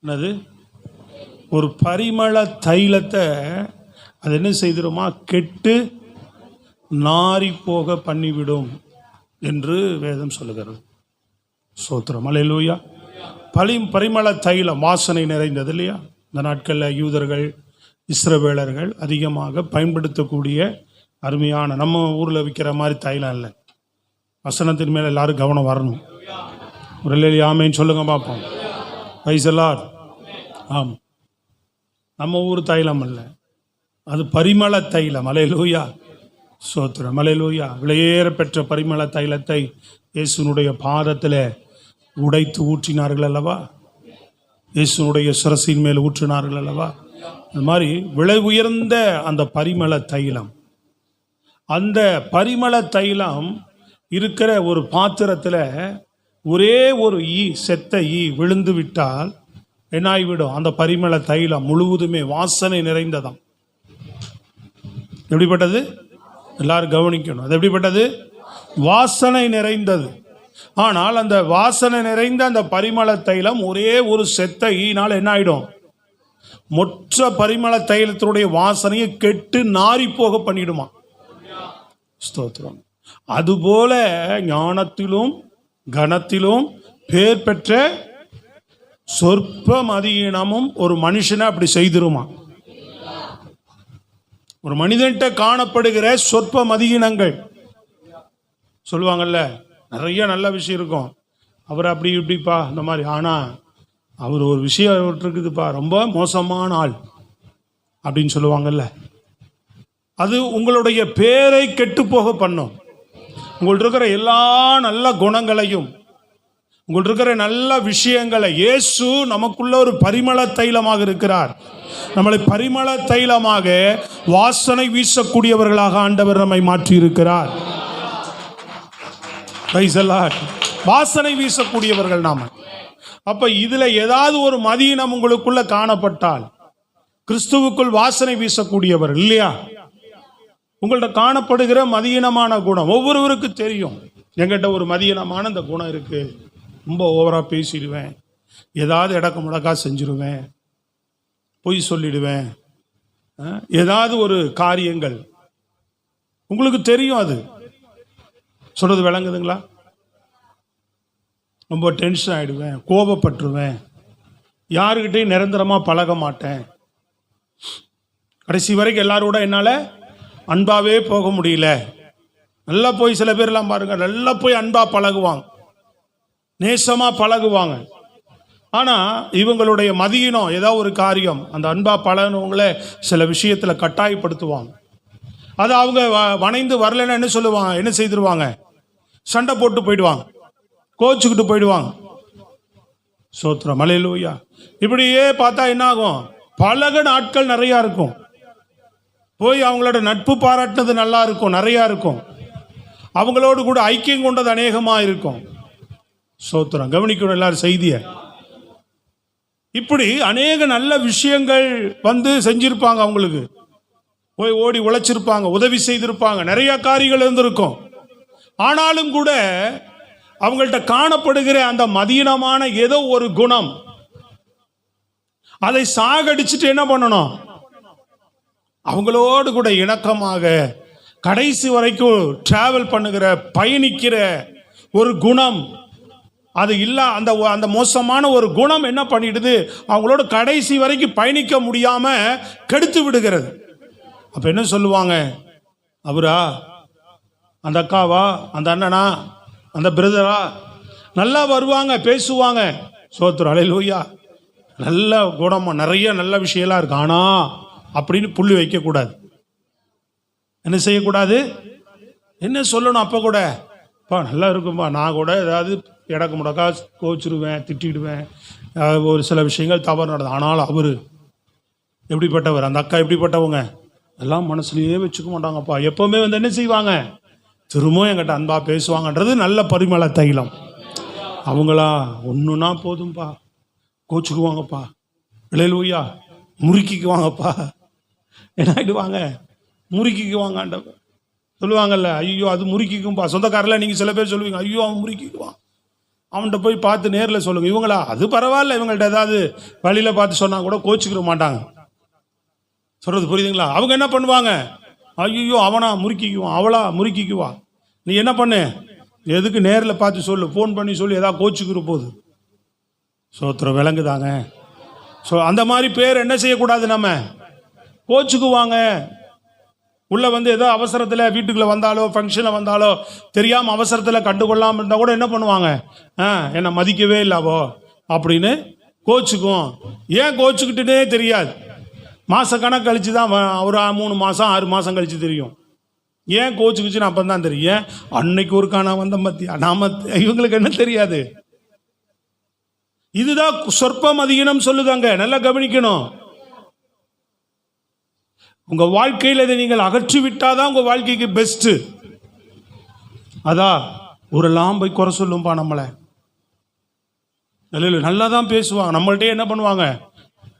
என்னது ஒரு பரிமள தைலத்தை அது என்ன செய்திருமா, கெட்டு நாரி போக பண்ணிவிடும் என்று வேதம் சொல்லுகிறது. ஸ்தோத்திரம், அல்லேலூயா. பரிமள தைலம் வாசனை நிறைந்தது இல்லையா? இந்த நாட்களில் யூதர்கள் இஸ்ரவேலர்கள் அதிகமாக பயன்படுத்தக்கூடிய அருமையான, நம்ம ஊரில் விற்கிற மாதிரி தைலம் இல்லை. வசனத்தின் மேலே எல்லாரும் கவனம் வரணும். ஒரு ஆமைன்னு சொல்லுங்க பார்ப்போம். வைசலார். ஆமாம், நம்ம ஊர் தைலம் அல்ல, அது பரிமள தைலம். அல்லேலூயா, ஸ்தோத்திரம், அல்லேலூயா. விலையேற பெற்ற பரிமள தைலத்தை இயேசுனுடைய பாதத்தில் உடைத்து ஊற்றினார்கள் அல்லவா? இயேசுனுடைய சிரசின் மேல் ஊற்றினார்கள் அல்லவா? இந்த மாதிரி விலை உயர்ந்த அந்த பரிமள தைலம், அந்த பரிமள தைலம் இருக்கிற ஒரு பாத்திரத்தில் ஒரே ஒரு செத்த விழுந்து விட்டால் என்ன ஆகிவிடும்? அந்த பரிமள தைலம் முழுவதுமே வாசனை நிறைந்ததாம். எப்படிப்பட்டது? எல்லாரும் கவனிக்கணும். அது எப்படிப்பட்டது? வாசனை நிறைந்தது. ஆனால் அந்த வாசனை நிறைந்த அந்த பரிமள தைலம் ஒரே ஒரு செத்த ஈனால் என்ன ஆகிடும்? மொற்ற பரிமள தைலத்தினுடைய வாசனையை கெட்டு நாரி போக பண்ணிடுமா. ஸ்தோத்திரம். அதுபோல ஞானத்திலும் கனத்திலும் பேர் பெற்ற சொற்ப மதியினமும் ஒரு மனுஷனை அப்படி செய்திருமா. ஒரு மனிதன்கிட்ட காணப்படுகிற சொற்ப மதியினங்கள் சொல்லுவாங்கல்ல, நிறைய நல்ல விஷயம் இருக்கும், அவர் அப்படி இப்படிப்பா இந்த மாதிரி, ஆனால் அவர் ஒரு விஷயம் இருக்குதுப்பா, ரொம்ப மோசமான ஆள் அப்படின்னு சொல்லுவாங்கல்ல. அது உங்களுடைய பேரை கெட்டு போக பண்ணும். உங்கள்ட்ட இருக்கிற எல்லா நல்ல குணங்களையும், உங்கள்ட்ட இருக்கிற நல்ல விஷயங்களை, இயேசு நமக்குள்ள ஒரு பரிமள தைலமாக இருக்கிறார். நம்மளை பரிமள தைலமாக வாசனை வீசக்கூடியவர்களாக ஆண்டவர் நம்மை மாற்றி இருக்கிறார். வாசனை வீசக்கூடியவர்கள் நாம. அப்ப இதுல ஏதாவது ஒரு மதியினம் உங்களுக்குள்ள காணப்பட்டால், கிறிஸ்துவுக்குள் வாசனை வீசக்கூடியவர் இல்லையா? உங்கள்ட்ட காணப்படுகிற மதியினமான குணம் ஒவ்வொருவருக்கு தெரியும். என்கிட்ட ஒரு மதியினமான இந்த குணம் இருக்கு, ரொம்ப ஓவரா பேசிடுவேன், ஏதாவது இடக்க முடக்கா செஞ்சிருவேன், பொய் சொல்லிடுவேன், ஏதாவது ஒரு காரியங்கள் உங்களுக்கு தெரியும். அது சொல்றது விளங்குதுங்களா? ரொம்ப டென்ஷன் ஆகிடுவேன், கோபப்பட்டுருவேன், யாருக்கிட்டையும் நிரந்தரமாக பழக மாட்டேன், கடைசி வரைக்கும் எல்லாரோட என்னால் அன்பாவே போக முடியல. நல்லா போய் சில பேர்லாம் பாருங்க, நல்லா போய் அன்பா பழகுவாங்க, நேசமா பழகுவாங்க. ஆனால் இவங்களுடைய மதியினம் ஏதாவது ஒரு காரியம் அந்த அன்பா பழகினவங்கள சில விஷயத்தில் கட்டாயப்படுத்துவாங்க. அது அவங்க வணைந்து வரலன்னா என்ன சொல்லுவாங்க, என்ன செய்திருவாங்க, சண்டை போட்டு போயிடுவாங்க, கோச்சுக்கிட்டு போயிடுவாங்க. சோத்திரம், அல்லேலூயா. இப்படியே பார்த்தா என்ன ஆகும்? பழக நாட்கள் நிறையா இருக்கும், போய் அவங்களோட நட்பு பாராட்டினது நல்லா இருக்கும், நிறையா இருக்கும், அவங்களோடு கூட ஐக்கியம் கொண்டது அநேகமாக இருக்கும். சோத்திரம், கவனிக்கணும் எல்லாரும் செய்தியை. இப்படி அநேக நல்ல விஷயங்கள் வந்து செஞ்சிருப்பாங்க, அவங்களுக்கு போய் ஓடி உழைச்சிருப்பாங்க, உதவி செய்திருப்பாங்க, நிறைய காரியங்கள் இருந்திருக்கும். ஆனாலும் கூட அவங்கள்ட்ட காணப்படுகிற அந்த மதீனமான ஏதோ ஒரு குணம், அதை சாகடிச்சுட்டு என்ன பண்ணணும்? அவங்களோடு கூட இணக்கமாக கடைசி வரைக்கும் டிராவல் பண்ணுகிற, பயணிக்கிற ஒரு குணம் அது இல்ல. அந்த அந்த மோசமான ஒரு குணம் என்ன பண்ணிடுது? அவங்களோட கடைசி வரைக்கும் பயணிக்க முடியாம கெடுத்து விடுகிறது. அப்ப என்ன சொல்லுவாங்க? அவரா, அந்த அக்காவா, அந்த அண்ணனா, அந்த பிரதரா, நல்லா வருவாங்க, பேசுவாங்க, சோத்திரம், அல்லேலூயா, நல்ல குணமா நிறைய நல்ல விஷயம்லாம் இருக்கு. ஆனா அப்படின்னு புள்ளி வைக்க கூடாது. என்ன செய்யக்கூடாது? என்ன சொல்லணும்? அப்ப கூட பா நல்லா இருக்கும்பா, நான் கூட ஏதாவது இடக்கு முடக்கா கோச்சிருவேன், திட்டிடுவேன், ஒரு சில விஷயங்கள் தவறு நடந்தது. ஆனால் அவர் எப்படிப்பட்டவர், அந்த அக்கா எப்படிப்பட்டவங்க, எல்லாம் மனசுலயே வச்சுக்க மாட்டாங்கப்பா. எப்பவுமே வந்து என்ன செய்வாங்க? திரும்பவும் என்கிட்ட அன்பா பேசுவாங்கன்றது நல்ல பரிமள தைலம். அவங்களா ஒன்றுனா போதும்பா, கோச்சுக்குவாங்கப்பா, அல்லேலூயா, முறுக்கிக்குவாங்கப்பா, என்ன ஆகிடுவாங்க? முறுக்கிக்குவாங்க. ஆண்டவர் சொல்லுவாங்கல்ல, ஐயோ அது முறுக்கிக்கும்பா. சொந்தக்காரில் நீங்கள் சில பேர் சொல்லுவீங்க, ஐயோ அவன் முறுக்கிக்குவான், அவன்கிட்ட போய் பார்த்து நேரில் சொல்லுங்க. இவங்களா? அது பரவாயில்ல, இவங்கள்ட்ட ஏதாவது வழியில் பார்த்து சொன்னால் கூட கோச்சிக்கிற மாட்டாங்க. சொல்கிறது புரியுதுங்களா? அவங்க என்ன பண்ணுவாங்க? ஐயோ அவனா முறுக்கிக்குவான், அவளா முறுக்கிக்குவா, நீ என்ன பண்ணு, எதுக்கு நேரில் பார்த்து சொல்லு, ஃபோன் பண்ணி சொல்லி ஏதாவது கோச்சிக்கிற போகுது. சோத்திரம் விளங்குதாங்க? ஸோ அந்த மாதிரி பேர் என்ன செய்யக்கூடாது, நம்ம கோச்சுக்குவாங்க. உள்ள வந்து ஏதோ அவசரத்தில் வீட்டுக்குள்ளே வந்தாலோ ஃபங்க்ஷனில் வந்தாலோ தெரியாமல் அவசரத்தில் கண்டுகொள்ளாமல் இருந்தால் கூட என்ன பண்ணுவாங்க, என்னை மதிக்கவே இல்லாவோ அப்படின்னு கோச்சுக்கும். ஏன் கோச்சுக்கிட்டுனே தெரியாது. மாதக்கணக்கு கழிச்சு தான் ஒரு 3 மாதம் 6 மாதம் கழிச்சு தெரியும். ஏன் கோச்சுக்குச்சுன்னு அப்போ தான் தெரியும். அன்னைக்கு ஒரு காணா வந்த மத்தியா நாம, இவங்களுக்கு என்ன தெரியாது. இதுதான் சொற்ப மதியினம் சொல்லுதாங்க. நல்லா கவனிக்கணும். உங்க வாழ்க்கையில் இதை நீங்கள் அகற்றி விட்டாதான் உங்க வாழ்க்கைக்கு பெஸ்ட். அதான் ஒரு லாம்பை குறை சொல்லும்பா நம்மளை. நல்லா தான் பேசுவாங்க. நம்மள்ட்டே என்ன பண்ணுவாங்க,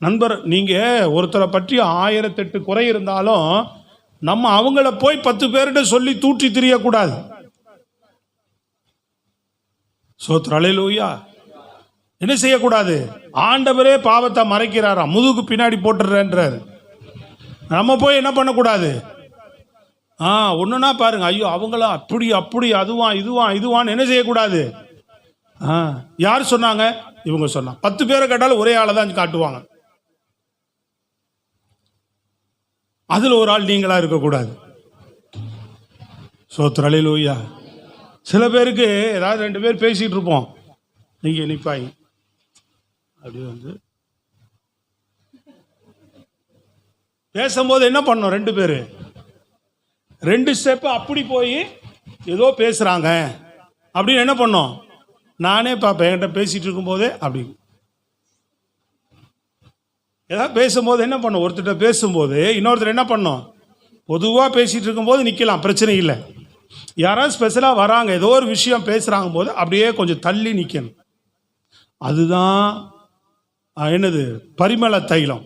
நண்பர் நீங்க ஒருத்தரை பற்றி 1008 குறை இருந்தாலும் நம்ம அவங்கள போய் 10 பேர்கிட்ட சொல்லி தூற்றி திரியக்கூடாது. சோத்ர அல்லேலூயா. என்ன செய்யக்கூடாது? ஆண்டவரே பாவத்தை மறைக்கிறாரா, முதுகு பின்னாடி போட்டுறேன்றாரு. நம்ம போய் என்ன பண்ணக்கூடாது? ஒன்றுனா பாருங்க, ஐயோ அவங்களா அப்படி அப்படி அதுவான் இதுவான்னு என்ன செய்யக்கூடாது. யார் சொன்னாங்க? இவங்க சொன்னாங்க. 10 பேரை கேட்டாலும் ஒரே ஆளை தான் காட்டுவாங்க. அதில் ஒரு ஆள் நீங்களா இருக்கக்கூடாது. சோத்ர அல்லேலூயா. சில பேருக்கு ஏதாவது 2 பேர் பேசிட்டு இருப்போம், நீங்க நிப்பாய் அப்படி வந்து பேசும்போது என்ன பண்ணோம், 2 பேர் 2 ஸ்டெப்பு அப்படி போய் ஏதோ பேசுறாங்க அப்படின்னு என்ன பண்ணோம், நானே பார்ப்பேன். என்கிட்ட பேசிட்டு இருக்கும்போதே அப்படி ஏதாவது பேசும்போது என்ன பண்ணோம், ஒருத்தர் பேசும்போது இன்னொருத்தர் என்ன பண்ணோம், பொதுவாக பேசிட்டு இருக்கும்போது நிற்கலாம், பிரச்சனை இல்லை. யாராவது ஸ்பெஷலாக வராங்க, ஏதோ ஒரு விஷயம் பேசுகிறாங்க போது அப்படியே கொஞ்சம் தள்ளி நிற்கணும். அதுதான் என்னது, பரிமள தைலம்.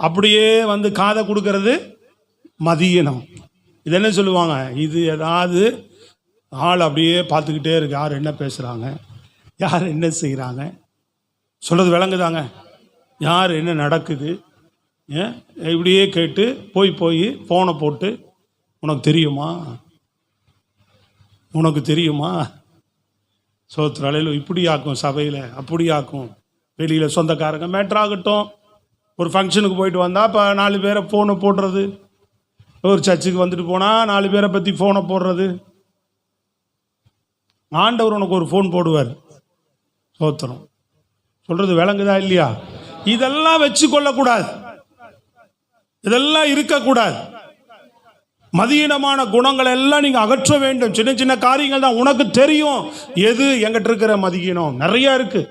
அப்படியே வந்து காதை கொடுக்கறது மதியனம். இது என்ன சொல்லுவாங்க, இது ஏதாவது ஆள் அப்படியே பார்த்துக்கிட்டே இருக்கு, யார் என்ன பேசுகிறாங்க, யார் என்ன செய்கிறாங்க, சொல்கிறது விளங்குதாங்க, யார் என்ன நடக்குது, இப்படியே கேட்டு போய் ஃபோனை போட்டு உனக்கு தெரியுமா, உனக்கு தெரியுமா. சோத்திர அல்லேலூயா. இப்படி ஆக்கும் சபையில், அப்படி ஆக்கும் வெளியில், சொந்தக்காரங்க மேட்ராகட்டும். ஒரு ஃபங்க்ஷனுக்கு போயிட்டு வந்தால் இப்போ 4 பேரை ஃபோனை போடுறது, ஒரு சர்ச்சுக்கு வந்துட்டு போனால் 4 பேரை பற்றி ஃபோனை போடுறது. ஆண்டவர் உனக்கு ஒரு ஃபோன் போடுவார். சோத்திரம். சொல்கிறது விளங்குதா இல்லையா? இதெல்லாம் வச்சு கொள்ளக்கூடாது, இதெல்லாம் இருக்கக்கூடாது. மதியீனமான குணங்களை எல்லாம் நீங்கள் அகற்ற வேண்டும். சின்ன சின்ன காரியங்கள் தான். உனக்கு தெரியும் எது எங்கிட்ட இருக்கிற மதியீனம் நிறையா இருக்கு.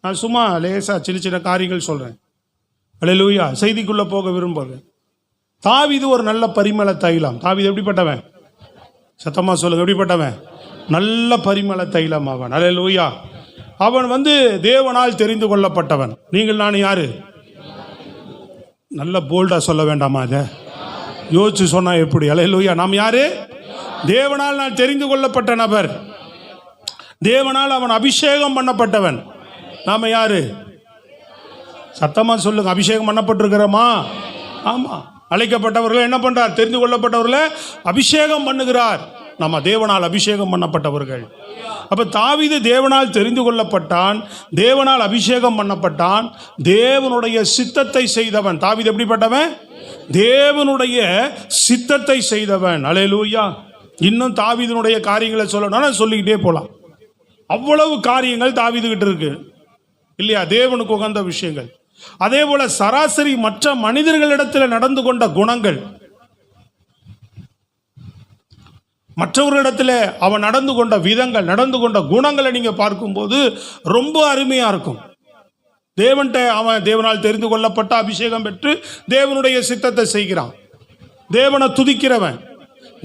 நான் சும்மா லேசாக சின்ன சின்ன காரியங்கள் சொல்கிறேன். அல்லேலூயா. செய்திக்குள்ளே போக விரும்புகிறேன். தாவீது ஒரு நல்ல பரிமள தைலம். தாவீது எப்படிப்பட்டவன்? சத்தமாக சொல்லுங்க, எப்படிப்பட்டவன்? நல்ல பரிமள தைலம் அவன். அல்லேலூயா. அவன் வந்து தேவனால் தெரிந்து கொள்ளப்பட்டவன். நீங்கள் நான் யாரு? நல்ல போல்டா சொல்ல வேண்டாமா? அதை யோசிச்சு சொன்னா எப்படி? அல்லேலூயா. நாம் யாரு? தேவனால் நான் தெரிந்து கொள்ளப்பட்ட நபர். தேவனால் அவன் அபிஷேகம் பண்ணப்பட்டவன். நாம யாரு? சத்தமா சொல்லுங்க. அபிஷேகம் பண்ணப்பட்டிருக்கிறோமா? ஆமா. அழைக்கப்பட்டவர்களை என்ன பண்றார்? தெரிந்து கொள்ளப்பட்டவர்களை அபிஷேகம் பண்ணுகிறார். நம்ம தேவனால் அபிஷேகம் பண்ணப்பட்டவர்கள். அப்ப தாவீது தேவனால் தெரிந்து கொள்ளப்பட்டான், தேவனால் அபிஷேகம் பண்ணப்பட்டான், தேவனுடைய சித்தத்தை செய்தவன். தாவீது எப்படிப்பட்டவன்? தேவனுடைய சித்தத்தை செய்தவன். அல்லேலூயா. இன்னும் தாவீதினுடைய காரியங்களை சொல்லணும்னா சொல்லிக்கிட்டே போலாம். அவ்வளவு காரியங்கள் தாவீது கிட்ட இருக்கு இல்லையா? தேவனுக்கு உகந்த விஷயங்கள். அதே போல சராசரி மற்ற மனிதர்களிடத்தில் நடந்து கொண்ட குணங்கள், மற்றவர்களிடத்தில் அவன் நடந்து கொண்ட விதங்கள், நடந்து கொண்ட குணங்களை நீங்க பார்க்கும்போது ரொம்ப அருமையா இருக்கும். அவன் தேவனால் தெரிந்து கொள்ளப்பட்ட, அபிஷேகம் பெற்று தேவனுடைய சித்தத்தை செய்கிறான். தேவனை துதிக்கிறவன்,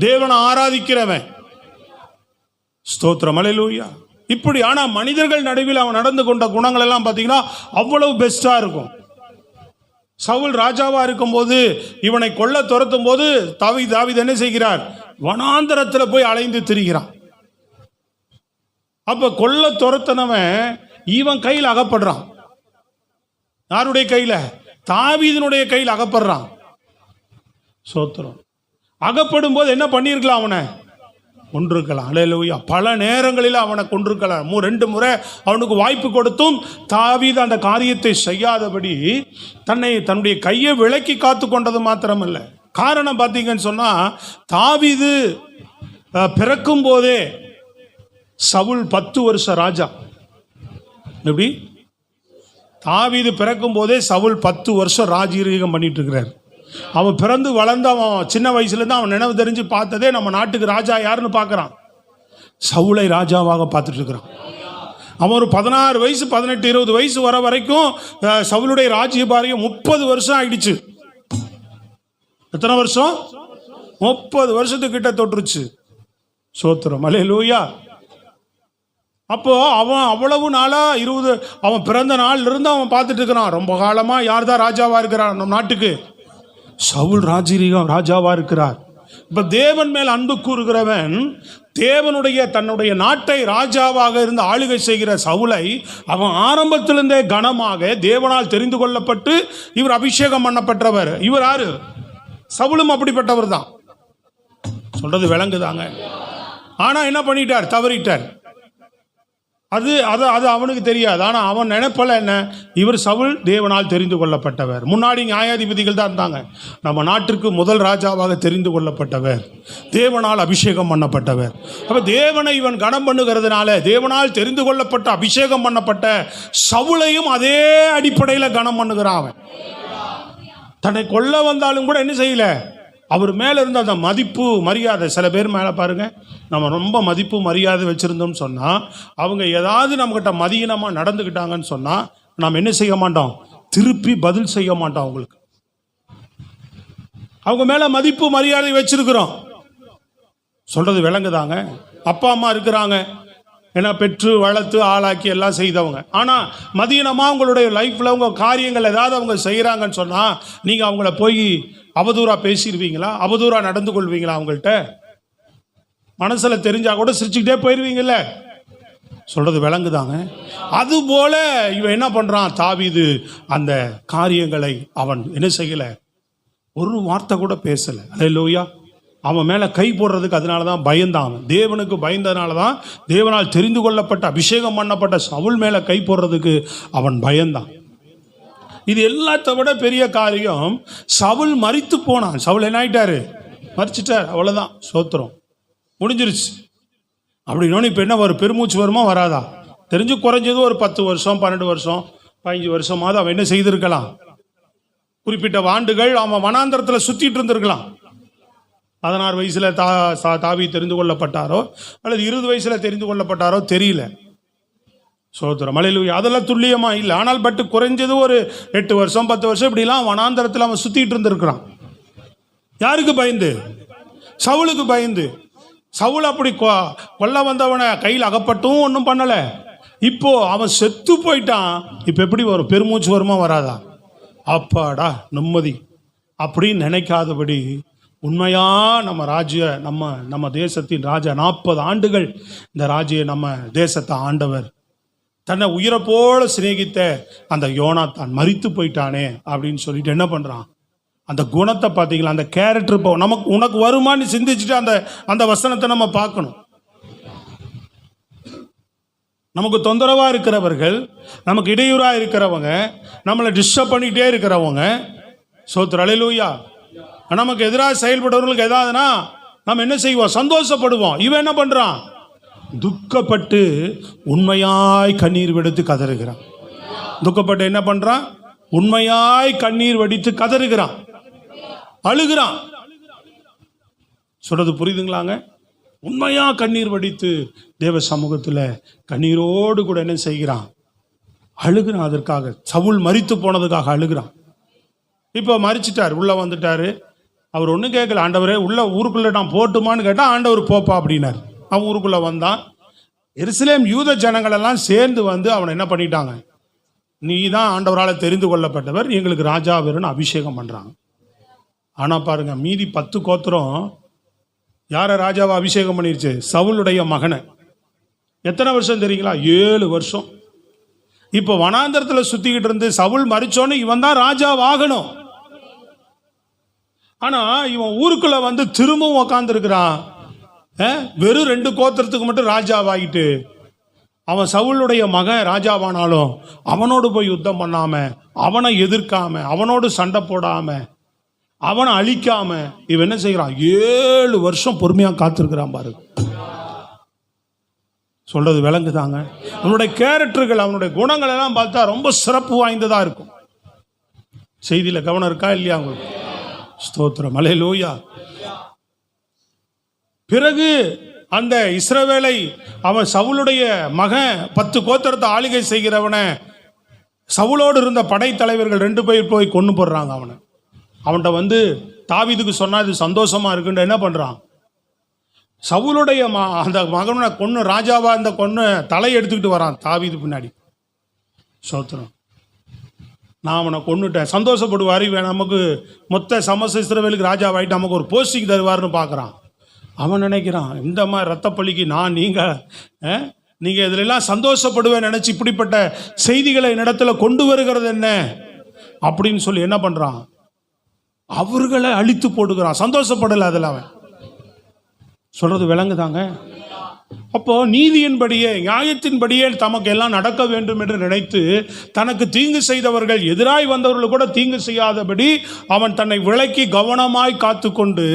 தேவனை ஆராதிக்கிறவன். ஸ்தோத்திரம். அல்லேலூயா. இப்படி. ஆனா மனிதர்கள் நடுவில் அவன் நடந்து கொண்ட குணங்கள் எல்லாம் பார்த்தீங்கன்னா அவ்வளவு பெஸ்டா இருக்கும். சவுல் ராஜாவா இருக்கும்போது இவனை கொல்ல துரத்தும் போது தாவீது என்ன செய்கிறார்? வனாந்தரத்தில் போய் அலைந்து திரிகிறான். அப்ப கொல்ல துரத்தனவன் இவன் கையில் அகப்படுறான். யாருடைய கையில? தாவீதினுடைய கையில் அகப்படுறான். சோத்திரம். அகப்படும் போது என்ன பண்ணியிருக்கலாம்? அவனை கொன்றிருக்கலாம். அல்லேலூயா. பல நேரங்களில் அவனை கொன்றிருக்கலாம். 2 முறை அவனுக்கு வாய்ப்பு கொடுத்தும் தாவீது அந்த காரியத்தை செய்யாதபடி தன்னுடைய கையை விலக்கி காத்து கொண்டது மாத்திரமல்ல. காரணம் பார்த்தீங்கன்னு சொன்னா, தாவீது பிறக்கும் போதே சவுல் 10 வருஷ ராஜா. எப்படி? தாவீது பிறக்கும் போதே சவுல் 10 வருஷம் ராஜரீகம் பண்ணிட்டு இருக்கிறார். அவன் பிறந்து வளர்ந்து அவன் சின்ன வயசுலேருந்து அவன் நினைவு தெரிஞ்சு பார்த்ததே நம்ம நாட்டுக்கு ராஜா யாருன்னு பார்க்குறான், சவுலை ராஜாவாக பார்த்துட்டு இருக்கிறான். அவன் ஒரு 16 வயசு 18 20 வயசு வர வரைக்கும் சவுலுடைய ராஜ்யபாரியம் 30 வருஷம் ஆயிடுச்சு. எத்தனை வருஷம்? 30 வருஷத்துக்கிட்ட தொட்டுருச்சு. சோத்திரம். அல்லேலூயா. அப்போ அவன் அவ்வளவு நாளா அவன் பிறந்த நாள்ல இருந்து அவன் பார்த்துட்டு இருக்கிறான். ரொம்ப காலமா யார் தான் ராஜாவா இருக்கிறான் நம்ம நாட்டுக்கு? சவுல் ராஜாவா இருக்கிறார். இப்ப தேவன் மேல் அன்பு கூறுகிறவன் தன்னுடைய நாட்டை ராஜாவாக இருந்து ஆளுகை செய்கிற சவுலை அவன் ஆரம்பத்திலிருந்தே கனமாக தேவனால் தெரிந்து கொள்ளப்பட்டு இவர் அபிஷேகம் பண்ணப்பட்டவர். இவர் யாரு? சவுலும் அப்படிப்பட்டவர் தான். சொல்றது விளங்குதாங்க? ஆனா என்ன பண்ணிட்டார்? தவறிட்டார். அது அவனுக்கு தெரியாது. ஆனால் அவன் நினைப்பல என்ன, இவர் சவுல் தேவனால் தெரிந்து கொள்ளப்பட்டவர். முன்னாடி நியாயாதிபதிகள் தான் இருந்தாங்க. நம்ம நாட்டிற்கு முதல் ராஜாவாக தெரிந்து கொள்ளப்பட்டவர், தேவனால் அபிஷேகம் பண்ணப்பட்டவர். அப்போ தேவனை இவன் கனம் பண்ணுகிறதுனால தேவனால் தெரிந்து கொள்ளப்பட்ட அபிஷேகம் பண்ணப்பட்ட சவுலையும் அதே அடிப்படையில் கனம் பண்ணுகிறான். அவன் தன்னை கொல்ல வந்தாலும் கூட என்ன செய்யல, அவர் மேலே இருந்த அந்த மதிப்பு மரியாதை. சில பேர் மேலே பாருங்க, நம்ம ரொம்ப மதிப்பு மரியாதை வச்சுருந்தோம்னு சொன்னால், அவங்க ஏதாவது நம்மகிட்ட மதியினமாக நடந்துக்கிட்டாங்கன்னு சொன்னால் நாம் என்ன செய்ய மாட்டோம்? திருப்பி பதில் செய்ய மாட்டோம். அவங்களுக்கு அவங்க மேலே மதிப்பு மரியாதை வச்சிருக்கிறோம். சொல்கிறது விளங்குதாங்க? அப்பா அம்மா இருக்கிறாங்க, ஏன்னா பெற்று வளர்த்து ஆளாக்கி எல்லாம் செய்தவங்க. ஆனால் மதியினமாக உங்களுடைய லைஃப்பில் உங்கள் காரியங்கள் ஏதாவது அவங்க செய்கிறாங்கன்னு சொன்னால் நீங்கள் அவங்கள போய் அவதூறாக பேசிடுவீங்களா? அவதூறாக நடந்து கொள்வீங்களா? அவங்கள்ட்ட மனசில் தெரிஞ்சால் கூட சிரிச்சுக்கிட்டே போயிடுவீங்கல்ல. சொல்கிறது விளங்குதாங்க? அதுபோல இவன் என்ன பண்ணுறான்? தாவீது அந்த காரியங்களை அவன் என்ன செய்யலை, ஒரு வார்த்தை கூட பேசலை. அல்லேலூயா. அவன் மேலே கை போடுறதுக்கு அதனால தான் பயந்தான். அவன் தேவனுக்கு பயந்ததுனால தான் தேவனால் தெரிந்து கொள்ளப்பட்ட அபிஷேகம் பண்ணப்பட்ட சவுல் மேலே கை போடுறதுக்கு அவன் பயந்தான். இது எல்லாத்த விட பெரிய காரியம், சவுல் மரித்து போனான். சவுல் என்ன ஆயிட்டாரு? மரிச்சிட்டார். அவ்வளோதான். சோத்திரம். முடிஞ்சிருச்சு. அப்படின்னோன்னு இப்போ என்ன வரும்? பெருமூச்சு வருமா வராதா? தெரிஞ்சு குறைஞ்சது ஒரு 10 வருஷம் 12 வருஷம் 15 வருஷமாவது அவன் என்ன செய்திருக்கலாம்? குறிப்பிட்ட ஆண்டுகள் அவன் வனாந்தரத்தில் சுற்றிட்டு இருந்திருக்கலாம். 16 வயசுல தாவி தெரிந்து கொள்ளப்பட்டாரோ அல்லது 20 வயசுல தெரிந்து கொள்ளப்பட்டாரோ தெரியல. சோத்திரம். அல்லேலூயா. அதெல்லாம் துல்லியமா இல்லை. ஆனால் பட் குறைஞ்சது ஒரு 8 வருஷம் 10 வருஷம் இப்படிலாம் வனாந்தரத்தில் அவன் சுத்திட்டு இருந்திருக்கிறான். யாருக்கு பயந்து? சவுலுக்கு பயந்து. சவுல் அப்படி கொல்ல வந்தவனை கையில் அகப்பட்டும் ஒன்றும் பண்ணல. இப்போ அவன் செத்து போயிட்டான். இப்போ எப்படி வரும்? பெருமூச்சு வருமா வராதா? அப்பாடா நிம்மதி அப்படின்னு நினைக்காதபடி உண்மையா நம்ம தேசத்தின் ராஜா 40 ஆண்டுகள் இந்த நம்ம தேசத்தை ஆண்டவர் தன்னை உயிரை போல சிநேகித்த அந்த யோனாத்தான் மரித்து போயிட்டானே அப்படின்னு சொல்லிட்டு என்ன பண்றான்? அந்த குணத்தை பார்த்தீங்களா? அந்த கேரக்டர் இப்போ உனக்கு வருமானு சிந்திச்சுட்டு அந்த வசனத்தை நம்ம பார்க்கணும். நமக்கு தொந்தரவா இருக்கிறவர்கள், நமக்கு இடையூறா இருக்கிறவங்க, நம்மளை டிஸ்டர்ப் பண்ணிட்டே இருக்கிறவங்க, சோத்திரம். அல்லேலூயா. நமக்கு எதிராக செயல்படுறவர்களுக்கு ஏதாவதுனா நம்ம என்ன செய்வோம்? சந்தோஷப்படுவோம். இவன் என்ன பண்றான்? துக்கப்பட்டு உண்மையாய் கண்ணீர் வெடித்து கதறுகிறான். துக்கப்பட்டு என்ன பண்றான்? உண்மையாய் கண்ணீர் வடித்து கதறுகிறான், அழுகிறான். சொல்றது புரியுதுங்களாங்க? உண்மையா கண்ணீர் வடித்து தேவ சமூகத்தில் கண்ணீரோடு கூட என்ன செய்கிறான்? அழுகிறான். அதற்காக சவுல் மரித்து போனதுக்காக அழுகிறான். இப்போ மரிச்சிட்டார், உள்ள வந்துட்டாரு. அவர் ஒன்றும் கேட்கல. ஆண்டவரே உள்ள ஊருக்குள்ளே நான் போட்டுமான்னு கேட்டால் ஆண்டவர் போப்பா அப்படின்னார். அவன் ஊருக்குள்ளே வந்தான். எருசலேம் யூத ஜனங்களெல்லாம் சேர்ந்து வந்து அவனை என்ன பண்ணிட்டாங்க? நீ தான் ஆண்டவரால் தெரிந்து கொள்ளப்பட்டவர், எங்களுக்கு ராஜா வேறுன்னு அபிஷேகம் பண்ணுறாங்க. ஆனால் பாருங்க, மீதி 10 கோத்திரம் யாரை ராஜாவை அபிஷேகம் பண்ணிருச்சு? சவுளுடைய மகனை. எத்தனை வருஷம் தெரியுங்களா? 7 வருஷம். இப்போ வனாந்தரத்தில் சுத்திக்கிட்டு இருந்து சவுல் மரிச்சோன்னு இவன் தான் ராஜாவாகணும். ஆனா இவன் ஊருக்குள்ள வந்து திரும்பவும் உக்காந்துருக்கிறான். வெறும் 2 கோத்திரத்துக்கு மட்டும் ராஜாவாகிட்டு, அவன் சவுளுடைய மகன் ராஜாவானாலும் அவனோடு போய் யுத்தம் பண்ணாம, அவனை எதிர்க்காம, அவனோடு சண்டை போடாம, அவனை அழிக்காம இவன் என்ன செய்கிறான்? 7 வருஷம் பொறுமையா காத்திருக்கிறான் பாரு. சொல்றது விளங்குதாங்க? அவனுடைய கேரக்டர்கள், அவனுடைய குணங்கள் எல்லாம் பார்த்தா ரொம்ப சிறப்பு வாய்ந்ததா இருக்கும். செய்தியில கவனம் இருக்கா இல்லையா உங்களுக்கு? ஸ்தோத்திரம், அல்லேலூயா. பிறகு அந்த இஸ்ரவேலை அவன் சவுளுடைய மகன் 10 கோத்திரத்தை ஆளுகை செய்கிறவனை, சவுளோடு இருந்த படைத்தலைவர்கள் 2 பேர் போய் கொண்டு போடுறாங்க. அவன்கிட்ட வந்து தாவீதுக்கு சொன்னா இது சந்தோஷமா இருக்குன்னு என்ன பண்றான்? சவுளுடைய அந்த மகனை கொன்னு, ராஜாவா இந்த கொன்னு தலை எடுத்துக்கிட்டு வரான் தாவீது பின்னாடி. ஸ்தோத்திரம். நான் அவனை கொன்னுட்டேன், சந்தோஷப்படுவார், நமக்கு மொத்த சமஸ்த இஸ்ரவேலுக்கு ராஜாவாயிட்டு நமக்கு ஒரு போஸ்டிங் தருவார்னு பார்க்குறான். அவன் நினைக்கிறான், இந்த மாதிரி ரத்தப்பள்ளிக்கு நீங்கள் இதிலெல்லாம் சந்தோஷப்படுவேன் நினச்சி இப்படிப்பட்ட செய்திகளை என்னிடத்துல கொண்டு வருகிறது என்ன அப்படின்னு சொல்லி என்ன பண்ணுறான்? அவர்களை அழித்து போடுகிறான். சந்தோஷப்படலை அதில் அவன். சொல்றது விளங்குதாங்க? அப்போ நீதியின்படியே, நியாயத்தின்படியே தமக்கு எல்லாம் நடக்க வேண்டும் என்று நினைத்து தனக்கு தீங்கு செய்தவர்கள், எதிராய் வந்தவர்கள் கூட தீங்கு செய்யாதபடி அவன் தன்னை விலக்கி கவனமாய் காத்து கொண்டு,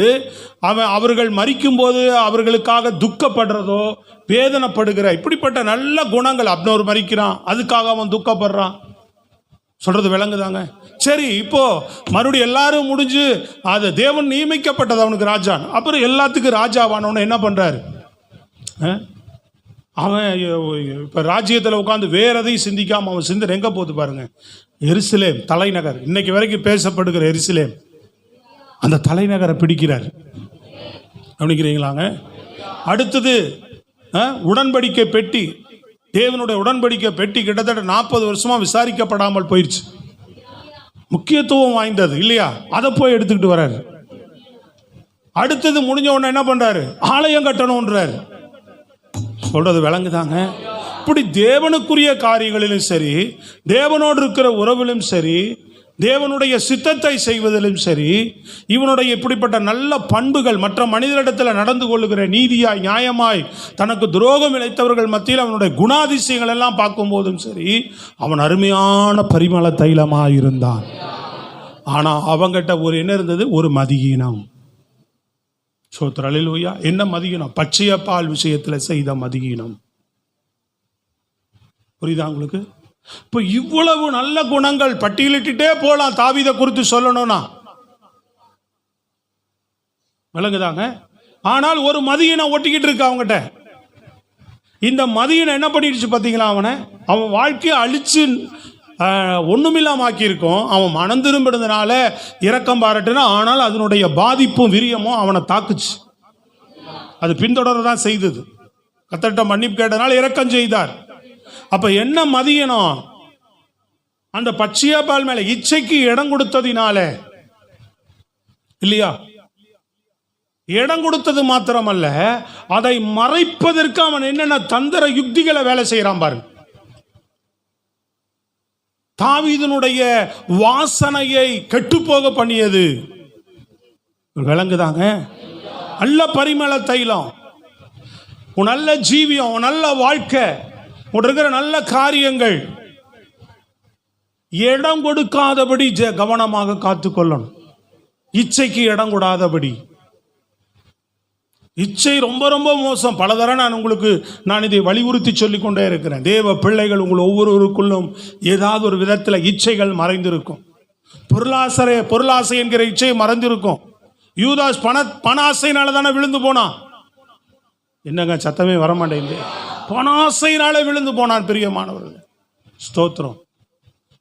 அவர்கள் மரிக்கும் போது அவர்களுக்காக துக்கப்படுறதோ வேதனைப்படுகிற இப்படிப்பட்ட நல்ல குணங்கள். அப்னோர் மரிக்கிறான், அதுக்காக அவன் துக்கப்படுறான். சொல்றது விளங்குதாங்க? சரி, இப்போ மறுபடியும் எல்லாரும் முடிஞ்சு அது தேவன் நியமிக்கப்பட்டது அவனுக்கு ராஜா. அப்புறம் எல்லாத்துக்கும் ராஜாவானவன என்ன பண்றாரு? அவன் இப்போ ராஜ்யத்தில் உட்காந்து வேற எதையும் சிந்திக்காம அவன் சிந்தனை எங்கே போகுது பாருங்க? எருசலேம் தலைநகர், இன்னைக்கு வரைக்கும் பேசப்படுகிற எருசலேம், அந்த தலைநகரை பிடிக்கிறார். கவனிக்கிறீங்களாங்க? அடுத்தது உடன்படிக்கை பெட்டி, தேவனுடைய உடன்படிக்கை பெட்டி கிட்டத்தட்ட 40 வருஷமா விசாரிக்கப்படாமல் போயிடுச்சு. முக்கியத்துவம் வாய்ந்தது இல்லையா? அதை போய் எடுத்துக்கிட்டு வர்றாரு. அடுத்தது முடிஞ்ச உடனே என்ன பண்றாரு? ஆலயம் கட்டணும்ன்றாரு. சொல்றது விளங்குதாங்க? இப்படி தேவனுக்குரிய காரியங்களிலும் சரி, தேவனோடு இருக்கிற உறவிலும் சரி, தேவனுடைய சித்தத்தை செய்வதிலும் சரி, இவனுடைய இப்படிப்பட்ட நல்ல பண்புகள், மற்ற மனிதரிடத்தில் நடந்து கொள்ளுகிற நீதியாய் நியாயமாய் தனக்கு துரோகம் இழைத்தவர்கள் மத்தியில் அவனுடைய குணாதிசயங்கள் எல்லாம் பார்க்கும் போதும் சரி, அவன் அருமையான பரிமள தைலமாக இருந்தான். ஆனால் அவங்கிட்ட ஒரு என்ன இருந்தது? ஒரு மதியீனம். ஸ்தோத்திரம், அல்லேலூயா. என்ன மதியீனம்? பச்சைய பால் விஷயத்தில் செய்த மதியீனம். புரியுதா உங்களுக்கு? இப்போ இவ்வளவு நல்ல குணங்கள் பட்டியலிட்டே போலாம் தாவீதை குறித்து சொல்லணும்னா, விளங்குதாங்க? ஆனால் ஒரு மதியீனம் ஒட்டிக்கிட்டு இருக்கு அவங்ககிட்ட. இந்த மதியீனம் என்ன பண்ணிடுச்சு பார்த்தீங்களா? அவன் வாழ்க்கையை அழிச்சு ஒண்ணுமில்லாம ஆக்கியிருக்கும். அவன் மனம் திரும்பினதுனால இரக்கம் பாராட்டுனா, ஆனால் அதனுடைய பாதிப்பும் விரியமும் அவனை தாக்குச்சு. அது பின்தொடரதான் செய்தது. கர்த்தர்ட்ட மன்னிப்பு கேட்டனால இரக்கம் செய்தார். அப்ப என்ன மதியனம்? அந்த பச்சையா பால் மேல இச்சைக்கு இடம் கொடுத்ததினால இல்லையா? இடம் கொடுத்தது மாத்திரமல்ல, அதை மறைப்பதற்கு அவன் என்னென்ன தந்திர யுக்திகளை வேலை செய்யறான் பாருங்க. தாவீதினுடைய வாசனையை கெட்டுப்போக பண்ணியது. விளங்குதாங்க? நல்ல பரிமள தைலம், உன் நல்ல ஜீவியம், உன் நல்ல வாழ்க்கை, உன் இருக்கிற நல்ல காரியங்கள் இடம் கொடுக்காதபடி கவனமாக காத்துக்கொள்ளணும். இச்சைக்கு இடம் கொடாதபடி. இச்சை ரொம்ப ரொம்ப மோசம். பலதர நான் இதை வலியுறுத்தி சொல்லிக் கொண்டே இருக்கிறேன். தேவ பிள்ளைகள், உங்கள் ஒவ்வொருவருக்குள்ளும் ஏதாவது ஒரு விதத்தில் இச்சைகள் மறைந்திருக்கும். பொருளாசை என்கிற இச்சை மறைந்திருக்கும். யூதாஸ் பண ஆசையினால தானே விழுந்து போனான். என்னங்க சத்தமே வரமாட்டேங்குது? பண ஆசையினால விழுந்து போனான். பிரியமானவர்கள், ஸ்தோத்திரம்.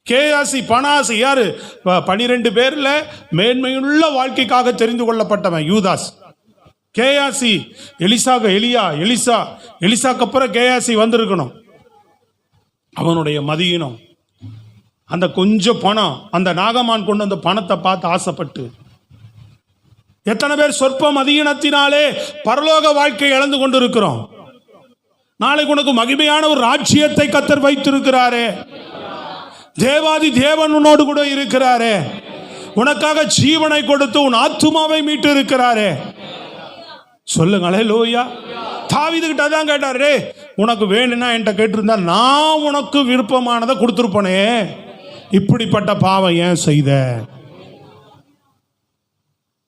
கேயாசி பண ஆசை. யாரு? 12 பேர்ல மேன்மையுள்ள வாழ்க்கைக்காக தெரிந்து கொள்ளப்பட்டவன் யூதாஸ். கேயாசி எலிசாக்கு அப்புறம் கேயாசி வந்திருக்கணும். அவனுடைய மதியினம், அந்த கொஞ்சம் பணம், அந்த நாகமான் கொண்டு அந்த பணத்தை பார்த்து ஆசைப்பட்டு, எத்தனை பேர் சொற்ப மதியினத்தினாலே பரலோக வாழ்க்கை இழந்து கொண்டிருக்கிறோம். நாளைக்கு உனக்கு மகிமையான ஒரு ராஜ்யத்தை கர்த்தர் வைத்திருக்கிறாரே. தேவாதி தேவன் உன்னோடு கூட இருக்கிறாரே. உனக்காக ஜீவனை கொடுத்து உன் ஆத்துமாவை மீட்டு இருக்கிறாரே. சொல்லுங்க அல்லேலூயா. தாவீது கிட்ட தான் கேட்டாரு, உனக்கு வேணும்னா என்கிட்ட கேட்டிருந்தா நான் உனக்கு விருப்பமானதை கொடுத்துருப்பனே, இப்படிப்பட்ட பாவம் ஏன் செய்த?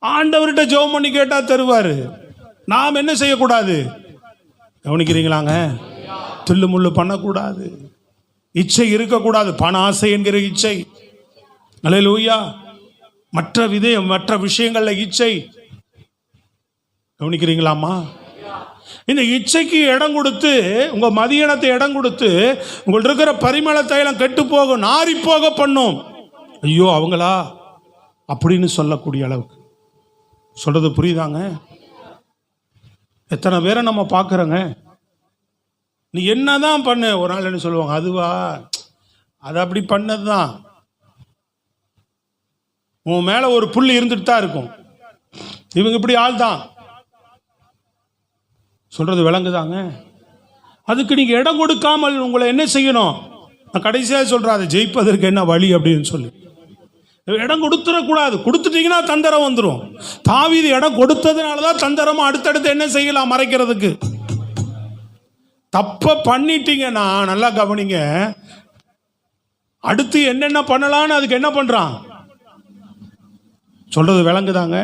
ஆண்டவர்கிட்ட ஜெபம் பண்ணி கேட்டா தருவாரு. நாம் என்ன செய்யக்கூடாது? கவனிக்கிறீங்களாங்க? தில்லு முள்ளு பண்ணக்கூடாது, இச்சை இருக்கக்கூடாது, பண ஆசை என்கிற இச்சை. அல்லேலூயா. மற்ற விஷயங்கள்ல இச்சை. கவனிக்கிறீங்களாமா? இந்த இச்சைக்கு இடம் கொடுத்து, உங்க மதியனத்தை இடம் கொடுத்து, உங்கள்ட்ட இருக்கிற பரிமள தைலம் கெட்டு போகும், நாரி போக பண்ணும். ஐயோ அவங்களா அப்படின்னு சொல்லக்கூடிய அளவுக்கு. சொல்றது புரியுதாங்க? எத்தனை பேரை நம்ம பார்க்குறோங்க. நீ என்னதான் பண்ணு, ஒரு நாள் என்ன சொல்லுவாங்க, அதுவா அது அப்படி பண்ணதுதான். உன் மேல ஒரு புள்ளி இருந்துட்டு தான் இருக்கும். இவங்க இப்படி ஆள் தான். சொல்றது விளங்குதாங்க? அதுக்கு நீங்க இடம் கொடுக்காமல் உங்களை என்ன செய்யணும்? நான் கடைசியாக சொல்றேன், அதை ஜெயிப்பதற்கு என்ன வழி அப்படின்னு சொல்லி இடம் கொடுத்துடக்கூடாது. கொடுத்துட்டீங்கன்னா தந்திரம் வந்துடும். தாவீது இடம் கொடுத்ததுனால தான் தந்திரமா அடுத்தடுத்து என்ன செய்யலாம் மறைக்கிறதுக்கு. தப்ப பண்ணிட்டீங்கன்னா நல்லா கவனிங்க, அடுத்து என்னென்ன பண்ணலான்னு அதுக்கு என்ன பண்றான்? சொல்றது விளங்குதாங்க?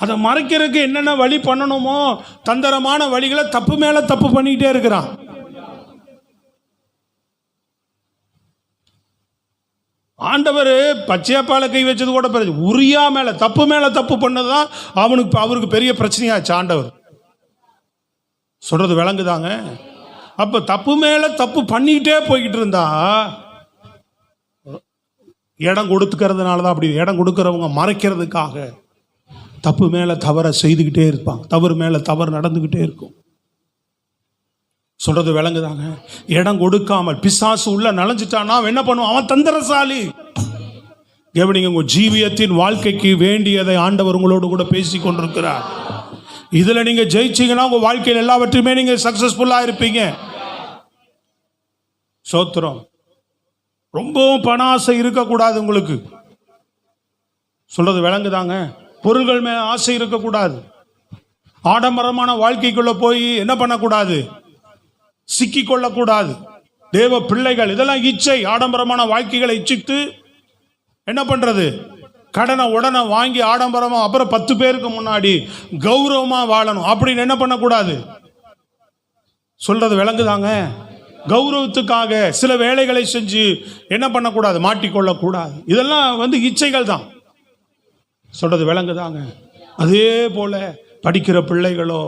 அதை மறைக்கிறதுக்கு என்னென்ன வழி பண்ணணுமோ தந்திரமான வழிகளை தப்பு மேல தப்பு பண்ணிக்கிட்டே இருக்கிறான். ஆண்டவர் பச்சையப்பால கை வச்சது கூட பெரிய, உரியா மேல தப்பு பண்ணதுதான் அவருக்கு பெரிய பிரச்சனையாச்சு ஆண்டவர். சொல்றது விளங்குதாங்க? அப்ப தப்பு மேல தப்பு பண்ணிக்கிட்டே போய்கிட்டு இருந்தா இடம் கொடுத்துக்கிறதுனால தான் அப்படி. இடம் கொடுக்கிறவங்க மறைக்கிறதுக்காக தப்பு மேல தவற செய்துக்கிட்டே இருப்பாங்க, தவறு மேல தவறு நடந்துகிட்டே இருக்கும். சொல்றது விளங்குதாங்க? இடம் கொடுக்காமல் பிசாசு உள்ள நுழைஞ்சிட்டானா அவன் என்ன பண்ணுவான்? அவன் தந்திரசாலி. கவனிங்க, உங்க ஜீவியத்தின் வாழ்க்கைக்கு வேண்டியதை ஆண்டவர் உங்களோடு கூட பேசி கொண்டிருக்கிறார். இதுல நீங்க ஜெயிச்சீங்கன்னா உங்க வாழ்க்கையில் எல்லாவற்றையுமே நீங்க சக்சஸ்ஃபுல்லா இருப்பீங்க. சோத்திரம். ரொம்பவும் பண ஆசை இருக்கக்கூடாது உங்களுக்கு. சொல்றது விளங்குதாங்க? பொருள்கள் மேல ஆசை இருக்கக்கூடாது. ஆடம்பரமான வாழ்க்கைக்குள்ள போய் என்ன பண்ணக்கூடாது? சிக்கி கொள்ளக்கூடாது. தேவ பிள்ளைகள் இதெல்லாம் இச்சை. ஆடம்பரமான வாழ்க்கைகளை இச்சித்து என்ன பண்றது? கடனை உடனே வாங்கி ஆடம்பரமா, அப்புறம் 10 பேருக்கு முன்னாடி கௌரவமா வாழணும் அப்படின்னு என்ன பண்ணக்கூடாது? சொல்றது விளங்குதாங்க? கௌரவத்துக்காக சில வேலைகளை செஞ்சு என்ன பண்ணக்கூடாது? மாட்டிக்கொள்ளக்கூடாது. இதெல்லாம் இச்சைகள் தான். சொல்றது விளங்குதாங்க? அதே போல படிக்கிற பிள்ளைகளோ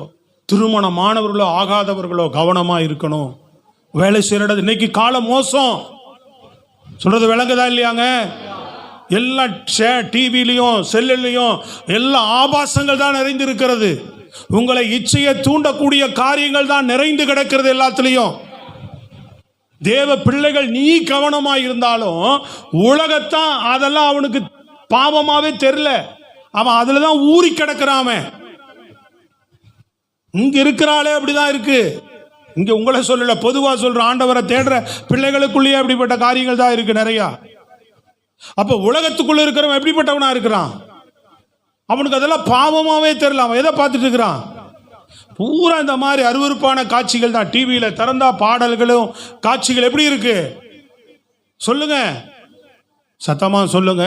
திருமணமானவர்களோ ஆகாதவர்களோ கவனமா இருக்கணும். வேலை செய்யற இடம் இன்னைக்கு காலம் மோசம். சொல்றது விளங்குதா இல்லையாங்க? எல்லா டிவிலையும் செல்லுலையும் எல்லா ஆபாசங்கள் தான் நிறைந்து இருக்கிறது. உங்களை இச்சையை தூண்டக்கூடிய காரியங்கள் தான் நிறைந்து கிடக்கிறது எல்லாத்துலயும். தேவ பிள்ளைகள் நீ கவனமா இருந்தாலும் உலகத்தான் அதெல்லாம் அவனுக்கு பாவமாவே தெரியல. அவன் அதுலதான் ஊறி கிடக்கிறான். இங்க இருக்கிறாளே அப்படிதான் இருக்கு. இங்க உங்களை சொல்லல, பொதுவா சொல்ற. ஆண்டவரை தேடுற பிள்ளைகளுக்குள்ளேயே அப்படிப்பட்ட காரியங்கள் தான் இருக்கு நிறைய. அப்ப உலகத்துக்குள்ள இருக்கிறவன் எப்படிப்பட்டவனா இருக்கிறான்? அவனுக்கு அதெல்லாம் பாவமாவே தெரியல. அவன் எதை பார்த்துட்டு இருக்கிறான்? பூரா இந்த மாதிரி அருவருப்பான காட்சிகள் தான். டிவியில திறந்தா பாடல்களும் காட்சிகள் எப்படி இருக்கு சொல்லுங்க, சத்தமா சொல்லுங்க.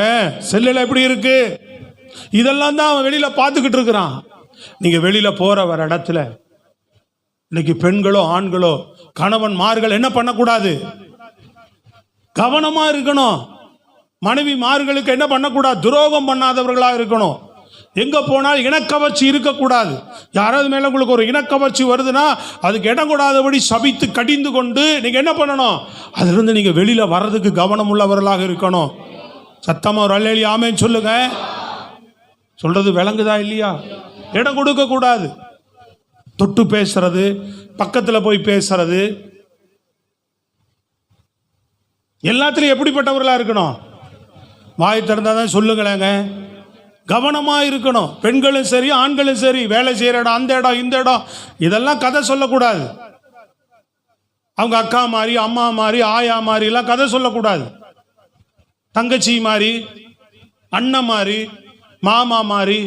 செல்லுல எப்படி இருக்கு? இதெல்லாம் தான் அவன் வெளியில பார்த்துக்கிட்டு இருக்கிறான். நீங்க வெளியில போற வர இடத்துல இன்னைக்கு பெண்களோ ஆண்களோ கணவன்மார்கள் என்ன பண்ணக்கூடாது? கவனமா இருக்கணும். மனைவிமார்களுக்கு என்ன பண்ணக்கூடாது? துரோகம் பண்ணாதவர்களா இருக்கணும். எங்க போனால் இனக்கவர்ச்சி இருக்கக்கூடாது. யாராவது மேல உங்களுக்கு ஒரு இனக்கவர்ச்சி வருதுன்னா அதுக்கு இடம் கூடாதபடி சபித்து கடிந்து கொண்டு நீங்க என்ன பண்ணணும்? அதுல இருந்து நீங்க வெளியில வர்றதுக்கு கவனம் உள்ளவர்களாக இருக்கணும். சத்தமா ஒரு அல்லேலூயா ஆமென் சொல்லுங்க. சொல்றது விளங்குதா இல்லையா? இடம் கொடுக்க கூடாது. தொட்டு பேசுறது, பக்கத்துல போய் பேசுறது, எல்லாத்திலையும் எப்படிப்பட்டவர்களா இருக்கணும்? வாய் திறந்தாதான் சொல்லுங்களேங்க. கவனமா இருக்கணும். பெண்களும் சரி ஆண்களும் சரி, வேலை செய்யற இடம், அந்த இடம், இந்த இடம், இதெல்லாம் கதை சொல்லக்கூடாது. அவங்க அக்கா மாதிரி, அம்மா மாதிரி, ஆயா மாதிரி எல்லாம் கதை சொல்லக்கூடாது. தங்கச்சி மாதிரி, அண்ணன் மாதிரி, மாமா மாதிரி,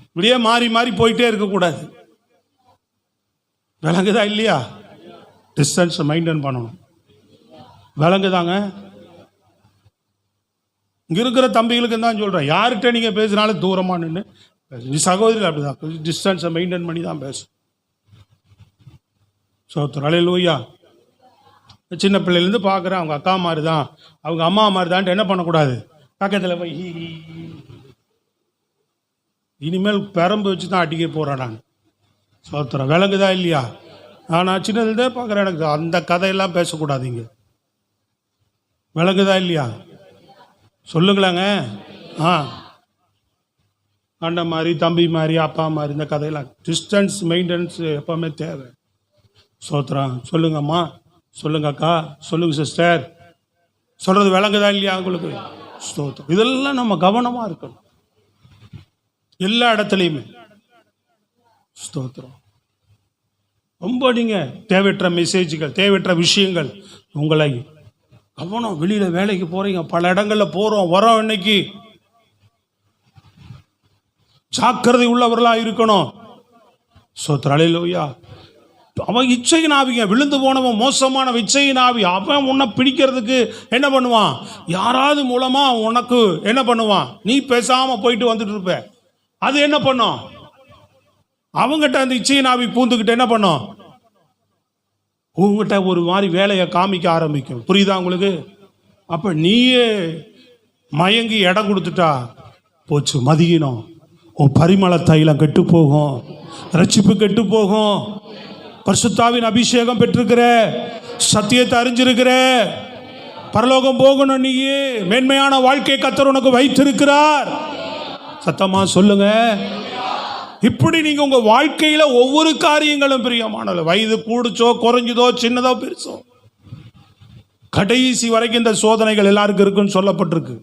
இப்படியே மாறி மாறி போயிட்டே இருக்கக்கூடாது. விளங்குதா இல்லையா? டிஸ்டன்ஸ் மெயின்டைன் பண்ணணும். விளங்குதாங்க? இங்க இருக்கிற தம்பிகளுக்கு தான் சொல்றேன், யார்கிட்ட நீங்க பேசினாலும் தூரமா நின்று, சகோதரி அப்படிதான் டிஸ்டன்ஸை மெயின்டைன் பண்ணி தான் பேசும். சோத்திரம். அல்லேலூயா. சின்ன பிள்ளைலேருந்து பார்க்குறேன், அவங்க அக்கா மாதிரி தான், அவங்க அம்மா மாதிரி தான், என்ன பண்ணக்கூடாது, பக்கத்தில் போய் இனிமேல் பெரம்பு வச்சு தான் அடிக்க போகிறேன் நான். சோத்திரம். விளங்குதா இல்லையா? நான் சின்னதுலேருந்தே பார்க்குறேன், எனக்கு அந்த கதையெல்லாம் பேசக்கூடாதீங்க. விளங்குதா இல்லையா? சொல்லுங்களாங்க. அண்ணன் மாதிரி, தம்பி மாதிரி, அப்பா மாதிரி, இந்த கதையெல்லாம் டிஸ்டன்ஸ் மெயின்டெனன்ஸ் எப்போவுமே தேவை. சோத்திரம். சொல்லுங்கம்மா, சொல்லுங்க அக்கா, சொல்லுங்க சிஸ்டர். சொல்றது விளங்குதா இல்லையா உங்களுக்கு? ஸ்தோத்திரம். இதெல்லாம் நம்ம கவனமா இருக்கணும் எல்லா இடத்துலையுமே. ஸ்தோத்திரம். ரொம்ப நீங்க தேவையற்ற மெசேஜ்கள், தேவையற்ற விஷயங்கள், உங்களை கவனம். வெளியில வேலைக்கு போறீங்க, பல இடங்கள்ல போறோம் வரோம், இன்னைக்கு ஜாக்கிரதை உள்ளவர்களா இருக்கணும். ஸ்தோத்திரம். அல்லேலூயா. அவன் இச்சையின் ஆவிங்க, விழுந்து போனவன், மோசமான இச்சையின் ஆவி. அவன் உன்னை பிடிக்கிறதுக்கு என்ன பண்ணுவான்? யாராவது மூலமா உனக்கு என்ன பண்ணுவான்? நீ பேசாம போயிட்டு வந்துட்டு இருப்ப. அது என்ன பண்ணும்? அவங்ககிட்ட அந்த இச்சையின் ஆவி பூந்துக்கிட்டு என்ன பண்ணும்? உங்ககிட்ட ஒரு மாதிரி வேலையை காமிக்க ஆரம்பிக்கும். புரியுதா உங்களுக்கு? அப்ப நீயே மயங்கி இடம் கொடுத்துட்டா போச்சு, மதியினம். உன் பரிமள தைலம் கெட்டு போகும், ரட்சிப்பு கெட்டு போகும். பரிசுத்தாவின் அபிஷேகம் பெற்றிருக்கிற, சத்தியத்தை அறிஞ்சிருக்கிற, பரலோகம் போகணும். நீயே மேன்மையான வாழ்க்கை கர்த்தர் உனக்கு வைத்திருக்கிறார். சத்தமா சொல்லுங்க. இப்படி நீங்க உங்க வாழ்க்கையில ஒவ்வொரு காரியங்களும் பிரியமானது, வயது கூடுச்சோ குறைஞ்சதோ சின்னதோ பெருசோ, கடைசி வரைக்கும் இந்த சோதனைகள் எல்லாருக்கும் இருக்குன்னு சொல்லப்பட்டிருக்கு.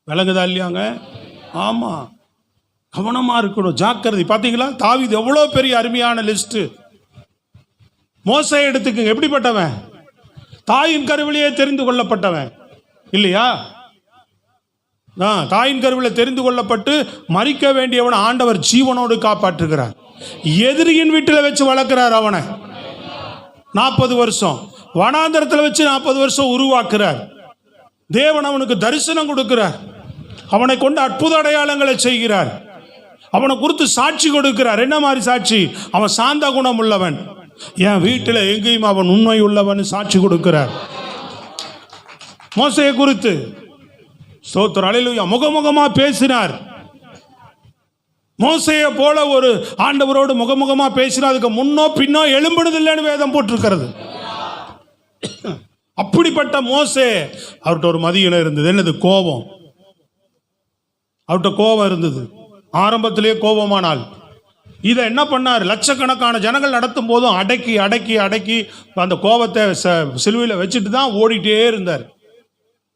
விளங்குதா இல்லையாங்க? ஆமா, கவனமா இருக்கணும், ஜாக்கிரதை. பாத்தீங்களா, தாவீது எவ்வளவு பெரிய அருமையான லிஸ்ட். மோசே எடுத்துக்கங்க, எப்படிப்பட்டவன்? தாயின் கருவிலேயே தெரிந்து கொள்ளப்பட்டவன் இல்லையா? தாயின் கருவில் தெரிந்து கொள்ளப்பட்டு மரிக்க வேண்டியவன் ஆண்டவர் ஜீவனோடு காப்பாற்றுகிறார். எதிரியின் வீட்டில் வச்சு வளர்க்கிறார் அவனை. 40 வருஷம் வனாந்தரத்தில் வச்சு 40 வருஷம் உருவாக்குறார். தேவன் அவனுக்கு தரிசனம் கொடுக்கிறார். அவனை கொண்டு அற்புத அடையாளங்களை செய்கிறார். அவனை குறித்து சாட்சி கொடுக்கிறார். என்ன மாதிரி சாட்சி? அவன் சாந்த குணம் உள்ளவன், என் வீட்டில் எங்கேயும் அவன் உண்மை உள்ளவன் சாட்சி கொடுக்கிறார். மோசேயை குறித்து ஸ்தோத்திரம். அல்லேலூயா. முகமுகமா பேசினார். மோசேயை போல ஒரு ஆண்டவரோடு முகமுகமா பேசினார். அதுக்கு முன்னோ பின்னோ எழும்பினதில்லைன்னு வேதம் போட்டிருக்கிறது. அப்படிப்பட்ட மோசே, அவர்கிட்ட ஒரு மதியம் இருந்தது. என்னது? கோபம். அவர்கிட்ட கோபம் இருந்தது. ஆரம்பத்திலேயே கோபமானால் இதை என்ன பண்ணார்? லட்சக்கணக்கான ஜனங்கள் நடத்தும் போதும் அடக்கி அடக்கி அடக்கி அந்த கோபத்தை சிலுவையில் வச்சுட்டு தான் ஓடிட்டே இருந்தார்.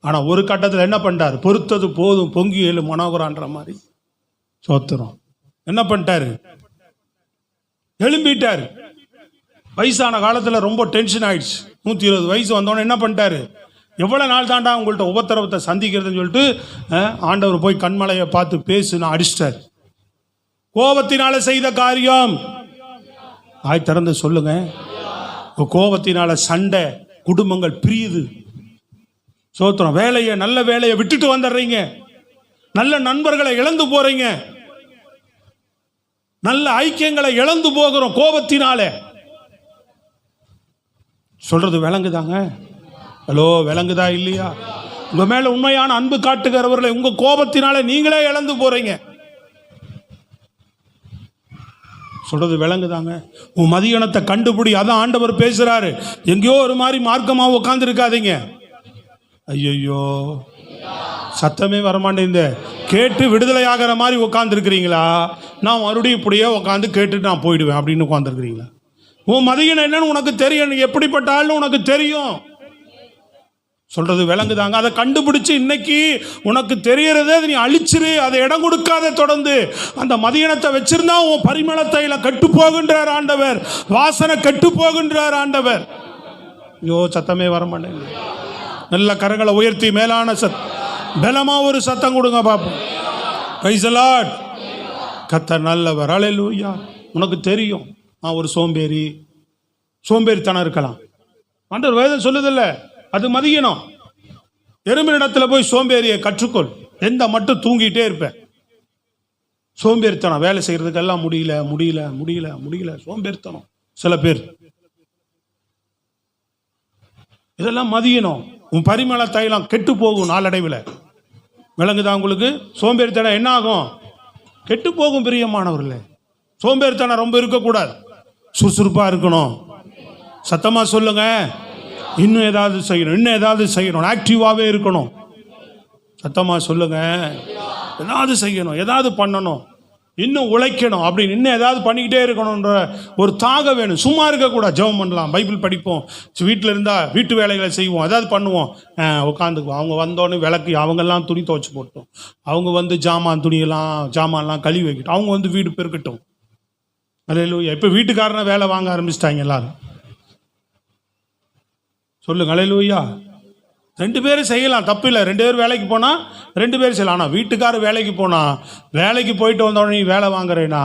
ஆனால் ஒரு கட்டத்தில் என்ன பண்ணிட்டார்? பொறுத்தது போதும், பொங்கி எழு மனோகரான்ற மாதிரி. சோத்திரம். என்ன பண்ணிட்டாரு? எழும்பிட்டார். வயசான காலத்தில் ரொம்ப டென்ஷன் ஆயிடுச்சு. 120 வயசு வந்தோடனே என்ன பண்ணிட்டாரு? எவ்வளோ நாள் தாண்டா உங்கள்கிட்ட உபத்திரவத்தை சந்திக்கிறதுன்னு சொல்லிட்டு ஆண்டவர் போய் கண்மலையை பார்த்து பேசுன்னு அடிச்சிட்டார். கோபத்தினால செய்த காரியம். ஆய் திறந்து சொல்லுங்க. கோபத்தினால சண்டை, குடும்பங்கள் பிரியுது. சோத்திரம். வேலையை, நல்ல வேலையை விட்டுட்டு வந்துடுறீங்க, நல்ல நண்பர்களை இழந்து போறீங்க, நல்ல ஐக்கியங்களை இழந்து போகிறோம் கோபத்தினால. சொல்றது விளங்குதாங்க? ஹலோ, விளங்குதா இல்லையா? உங்க மேல உண்மையான அன்பு காட்டுகிறவர்களை உங்க கோபத்தினால நீங்களே இழந்து போறீங்க. சொல்றது விளங்குதாங்க? உன் மதியனத்தை கண்டுபிடி. அதான் ஆண்டவர் பேசுறாரு. எங்கேயோ ஒரு மாதிரி மார்க்கமா உட்கார்ந்து இருக்காதீங்க. ஐயோ, சத்தமே வரமாட்டேங்குது. கேட்டு விடுதலை ஆகிற மாதிரி உட்கார்ந்து இருக்கிறீங்களா? நான் மறுபடியும் இப்படியே உட்காந்து கேட்டுட்டு நான் போயிடுவேன் அப்படின்னு உட்கார்ந்து இருக்கிறீங்களா? உன் மதியனம் என்னன்னு உனக்கு தெரியும், எப்படிப்பட்ட ஆள்னு உனக்கு தெரியும். சொல்றது விளங்குதாங்க? அதை கண்டுபிடிச்சு இன்னைக்கு உனக்கு தெரியறதே நீ அழிச்சிரு, அதை இடம் கொடுக்காத. தொடர்ந்து அந்த மதியனத்தை வச்சிருந்தா உன் பரிமள தைலம் கெட்டு போகின்றார் ஆண்டவர், வாசனை கெட்டு போகின்றார் ஆண்டவர். ஐயோ, சத்தமே வர மாட்டேங்குது. நல்ல கரங்களை உயர்த்தி மேலான பலமா ஒரு சத்தம் கொடுங்க பாப்போம். Praise the Lord. கர்த்தர் நல்லவர். ஹல்லேலூயா. உனக்கு தெரியும் நான் ஒரு சோம்பேறித்தனம் இருக்கலாம். ஆண்டவர் வேதம் சொல்லுதில்ல, அது மதியனம். எறும்பினிடத்துல போய் சோம்பேறியை கற்றுக்கொள். எந்த மட்டும் தூங்கிட்டே இருப்பேன். சோம்பேறித்தனம், வேலை செய்யறதுக்கெல்லாம் முடியல சோம்பேறித்தனம். சில பேர் இதெல்லாம் மதியனம். உன் பரிமள தைலம் கெட்டு போகும் நாளடைவில். விளங்குதா உங்களுக்கு? சோம்பேறித்தனம் என்ன ஆகும்? கெட்டு போகும். பிரியமானவர்களே, சோம்பேறித்தனம் ரொம்ப இருக்கக்கூடாது. சுறுசுறுப்பா இருக்கணும். சத்தமா சொல்லுங்க. இன்னும் ஏதாவது செய்யணும். ஆக்டிவாவே இருக்கணும். சத்தமா சொல்லுங்க. ஏதாவது செய்யணும், ஏதாவது பண்ணணும், இன்னும் உழைக்கணும் அப்படின்னு இன்னும் ஏதாவது பண்ணிக்கிட்டே இருக்கணுன்ற ஒரு தாகம் வேணும். சும்மா இருக்கக்கூடாது. ஜெபம் பண்ணலாம், பைபிள் படிப்போம், வீட்டில் இருந்தால் வீட்டு வேலைகளை செய்வோம், ஏதாவது பண்ணுவோம், உட்காந்துக்குவோம். அவங்க வந்தோடனே விளக்கு, அவங்கெல்லாம் துணி துவைச்சி போட்டோம், அவங்க வந்து ஜாமான்லாம் கழுவி வைக்கட்டும், அவங்க வந்து வீடு பெருக்கட்டும். அல்லேலூயா. இப்போ வீட்டுக்காரனை வேலை வாங்க ஆரம்பிச்சிட்டாங்க எல்லாரும். சொல்லுங்க அல்லேலூயா. 2 பேரும் செய்யலாம், தப்பு இல்லை. 2 பேர் வேலைக்கு போனால் 2 பேர் செய்யலாம். ஆனால் வீட்டுக்காரர் வேலைக்கு போனால், வேலைக்கு போயிட்டு வந்தோடனே நீ வேலை வாங்குறேன்னா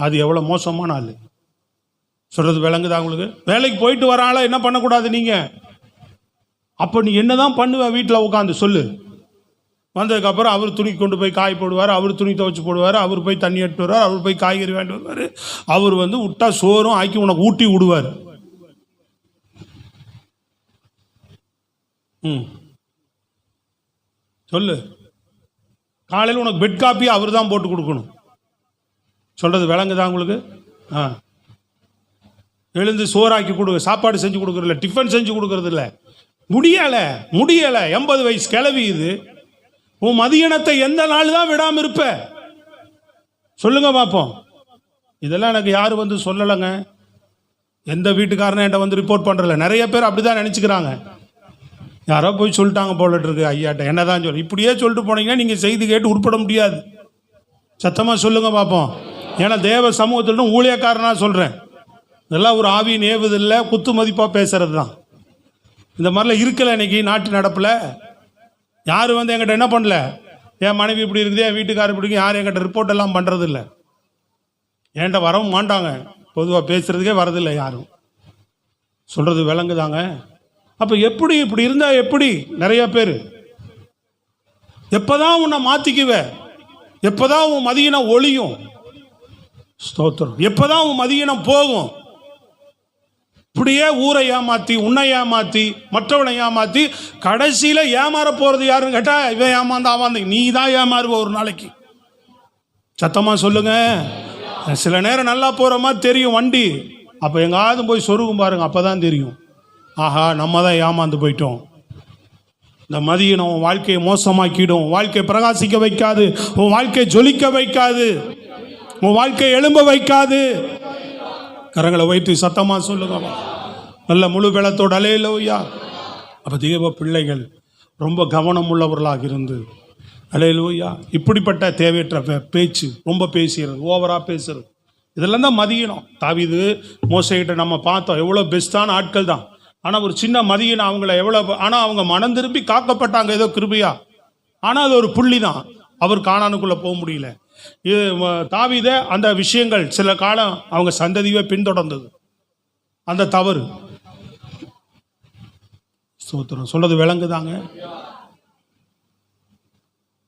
அது எவ்வளோ மோசமான ஆள். சொல்கிறது விளங்குதா உங்களுக்கு? வேலைக்கு போயிட்டு வர ஆளை என்ன பண்ணக்கூடாது நீங்கள்? அப்போ நீ என்ன தான் பண்ணுவ? வீட்டில் உட்காந்து சொல்லு. வந்ததுக்கப்புறம் அவர் துணி கொண்டு போய் காய் போடுவார், அவர் துணி துவைச்சி போடுவார், அவர் போய் தண்ணி எடுத்து வருவார், அவர் போய் காய்கறி வாங்கிட்டு வருவார், அவர் வந்து விட்டா சோறும் ஆக்கி உனக்கு ஊட்டி விடுவார். சொல்லு. காலையில் உனக்கு பெட் காப்பி அவர் தான் போட்டு கொடுக்கணும். சொல்றது விளங்குதா உங்களுக்கு? எழுந்து சோறாக்கி கொடுக்க, சாப்பாடு செஞ்சு கொடுக்கறதில்ல, டிஃபன் செஞ்சு கொடுக்கறது இல்லை. முடியலை. 80 வயசு கிளவி இது. உன் மதியனத்தை எந்த நாள் தான் விடாம இருப்ப? சொல்லுங்க பார்ப்போம். இதெல்லாம் எனக்கு யாரு வந்து சொல்லலைங்க. எந்த வீட்டுக்காரனே என்கிட்ட வந்து ரிப்போர்ட் பண்றதில்ல. நிறைய பேர் அப்படிதான் நினைச்சுக்கிறாங்க. யாரோ போய் சொல்லிட்டாங்க போலட்டு இருக்கு ஐயாட்ட, என்னதான் சொல்லு. இப்படியே சொல்லிட்டு போனீங்கன்னா நீங்கள் செய்தி கேட்டு உட்பட முடியாது. சத்தமாக சொல்லுங்க பார்ப்போம். ஏன்னா தேவ சமூகத்தில் ஊழியக்காரனா சொல்கிறேன். இதெல்லாம் ஒரு ஆவியின் ஏவுதில்லை, குத்து மதிப்பாக பேசுறது தான். இந்த மாதிரிலாம் இருக்கலை இன்னைக்கு நாட்டு நடப்பில். யாரும் வந்து என்கிட்ட என்ன பண்ணல, என் மனைவி இப்படி இருக்குது, என் வீட்டுக்காரர் இப்படி இருக்கு, யாரும் என்கிட்ட ரிப்போர்ட் எல்லாம் பண்ணுறது இல்லை. என்கிட்ட வரவும் மாட்டாங்க. பொதுவாக பேசுறதுக்கே வரதில்லை யாரும். சொல்கிறது விளங்குதாங்க? அப்போ எப்படி இப்படி இருந்தால் எப்படி? நிறைய பேர் எப்போதான் உன்னை மாற்றிக்குவ? எப்போதான் உன் மதியினம் ஒளியும்? ஸ்தோத்திரம். எப்போதான் உன் மதியினம் போகும்? இப்படியே ஊரை ஏமாற்றி, உன்னை ஏமாற்றி, மற்றவனை ஏமாற்றி, கடைசியில் ஏமாற போகிறது யாருன்னு கேட்டால், இவன் ஏமாந்து நீ தான் ஏமாறுவ ஒரு நாளைக்கு. சத்தமாக சொல்லுங்க. சில நேரம் நல்லா போகிற மாதிரி தெரியும் வண்டி, அப்போ எங்காவது போய் சொருகும் பாருங்க, அப்போ தான் தெரியும், ஆஹா நம்ம தான் ஏமாந்து போயிட்டோம். இந்த மதியம் உன் வாழ்க்கையை மோசமாக்கிடும். உன் வாழ்க்கையை பிரகாசிக்க வைக்காது, உன் வாழ்க்கையை ஜொலிக்க வைக்காது, உன் வாழ்க்கையை எழும்ப வைக்காது. கரங்களை வைத்து சத்தமா சொல்லுங்க நல்ல முழு பலத்தோடு. அல்லேலூயா. அப்போ தேவ பிள்ளைகள் ரொம்ப கவனம் உள்ளவர்களாக இருந்து, அல்லேலூயா, இப்படிப்பட்ட தேவையற்ற பேச்சு, ரொம்ப பேசுகிறது, ஓவராக பேசுறது, இதெல்லாம் தான் மதியனம். தாவீது மோசேகிட்ட நம்ம பார்த்தோம், எவ்வளோ பெஸ்ட்டான ஆட்கள் தான். ஆனால் ஒரு சின்ன மதியனை அவங்கள எவ்வளோ, ஆனால் அவங்க மனம் திரும்பி காக்கப்பட்டாங்க ஏதோ கிருபையா. ஆனால் அது ஒரு புள்ளி தான். அவர் கானானுக்குள்ளே போக முடியல. இது தாவீதை அந்த விஷயங்கள் சில காலம் அவங்க சந்ததியை பின்தொடர்ந்தது, அந்த தவறு. ஸ்தோத்திரம். சொல்றது விளங்குதாங்க?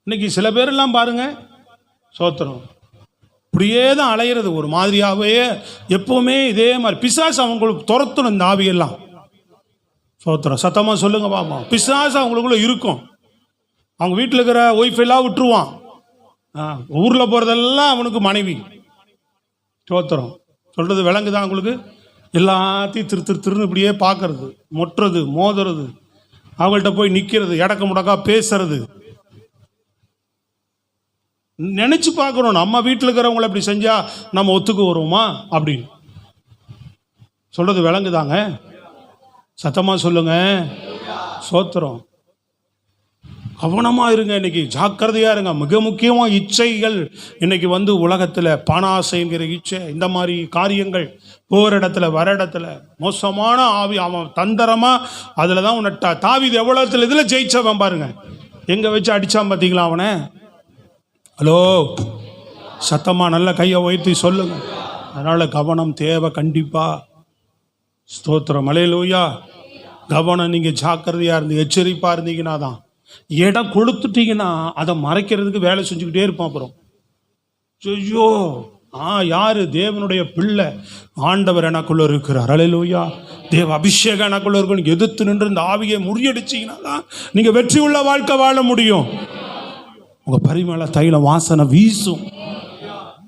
இன்னைக்கு சில பேரெல்லாம் பாருங்க, ஸ்தோத்திரம், இப்படியே தான் அலையிறது ஒரு மாதிரியாகவே, எப்பவுமே இதே மாதிரி. பிசாசு அவங்களுக்கு துரத்தணும் இந்த ஆவியெல்லாம். சோத்திரம். சத்தமாக சொல்லுங்க பாப்பா. பிசாசு அவங்களுக்குள்ள இருக்கும். அவங்க வீட்டில் இருக்கிற ஒய்ஃபெல்லாம் விட்டுருவான். ஊரில் போகிறதெல்லாம் அவனுக்கு மனைவி. சோத்திரம். சொல்கிறது விளங்குதான் உங்களுக்கு? எல்லாத்தையும் திருன்னு இப்படியே பார்க்கறது, மொட்டுறது, மோதுறது, அவங்கள்ட்ட போய் நிற்கிறது, இடக்க முடக்கா பேசுறது. நினச்சி பார்க்கணும், நம்ம வீட்டில் இருக்கிறவங்களை இப்படி செஞ்சால் நம்ம ஒத்துக்கு வருவோமா அப்படின்னு. சொல்கிறது விளங்குதாங்க? சத்தமாக சொல்லுங்க. சோத்திரம். கவனமா இருங்க, இன்னைக்கு ஜாக்கிரதையா இருங்க. மிக முக்கியமா இச்சைகள் இன்னைக்கு வந்து உலகத்துல பணாசைங்கிற இச்சை, இந்த மாதிரி காரியங்கள் போகிற இடத்துல வர இடத்துல மோசமான ஆவி. அவன் தந்திரமா அதுல தான் உன்னை தாவீது எவ்வளவு இதுல ஜெயிச்சவன் பாருங்க, எங்க வச்சு அடிச்சான் பார்த்தீங்களா அவனை. ஹலோ, சத்தமா நல்ல கையை உயர்த்தி சொல்லுங்க. அதனால கவனம் தேவை கண்டிப்பா. ஸ்தோத்திரம், அல்லேலூயா. கவனம், நீங்க ஜாக்கிரதையா இருந்து எச்சரிப்பா இருந்தீங்கன்னா தான். இடம் கொடுத்துட்டீங்கன்னா அதை மறைக்கிறதுக்கு வேலை செஞ்சுக்கிட்டே இருப்பான். அப்புறம் ஐயோ, யாரு? தேவனுடைய பிள்ளை, ஆண்டவர் எனக்குள்ள இருக்கிறார். அல்லேலூயா. தேவ அபிஷேகம் எனக்குள்ள இருக்கணும். எதிர்த்து நின்று இந்த ஆவியை முறியடிச்சீங்கன்னா தான் நீங்க வெற்றி உள்ள வாழ்க்கை வாழ முடியும். உங்க பரிமள தைலம் வாசனை வீசும்.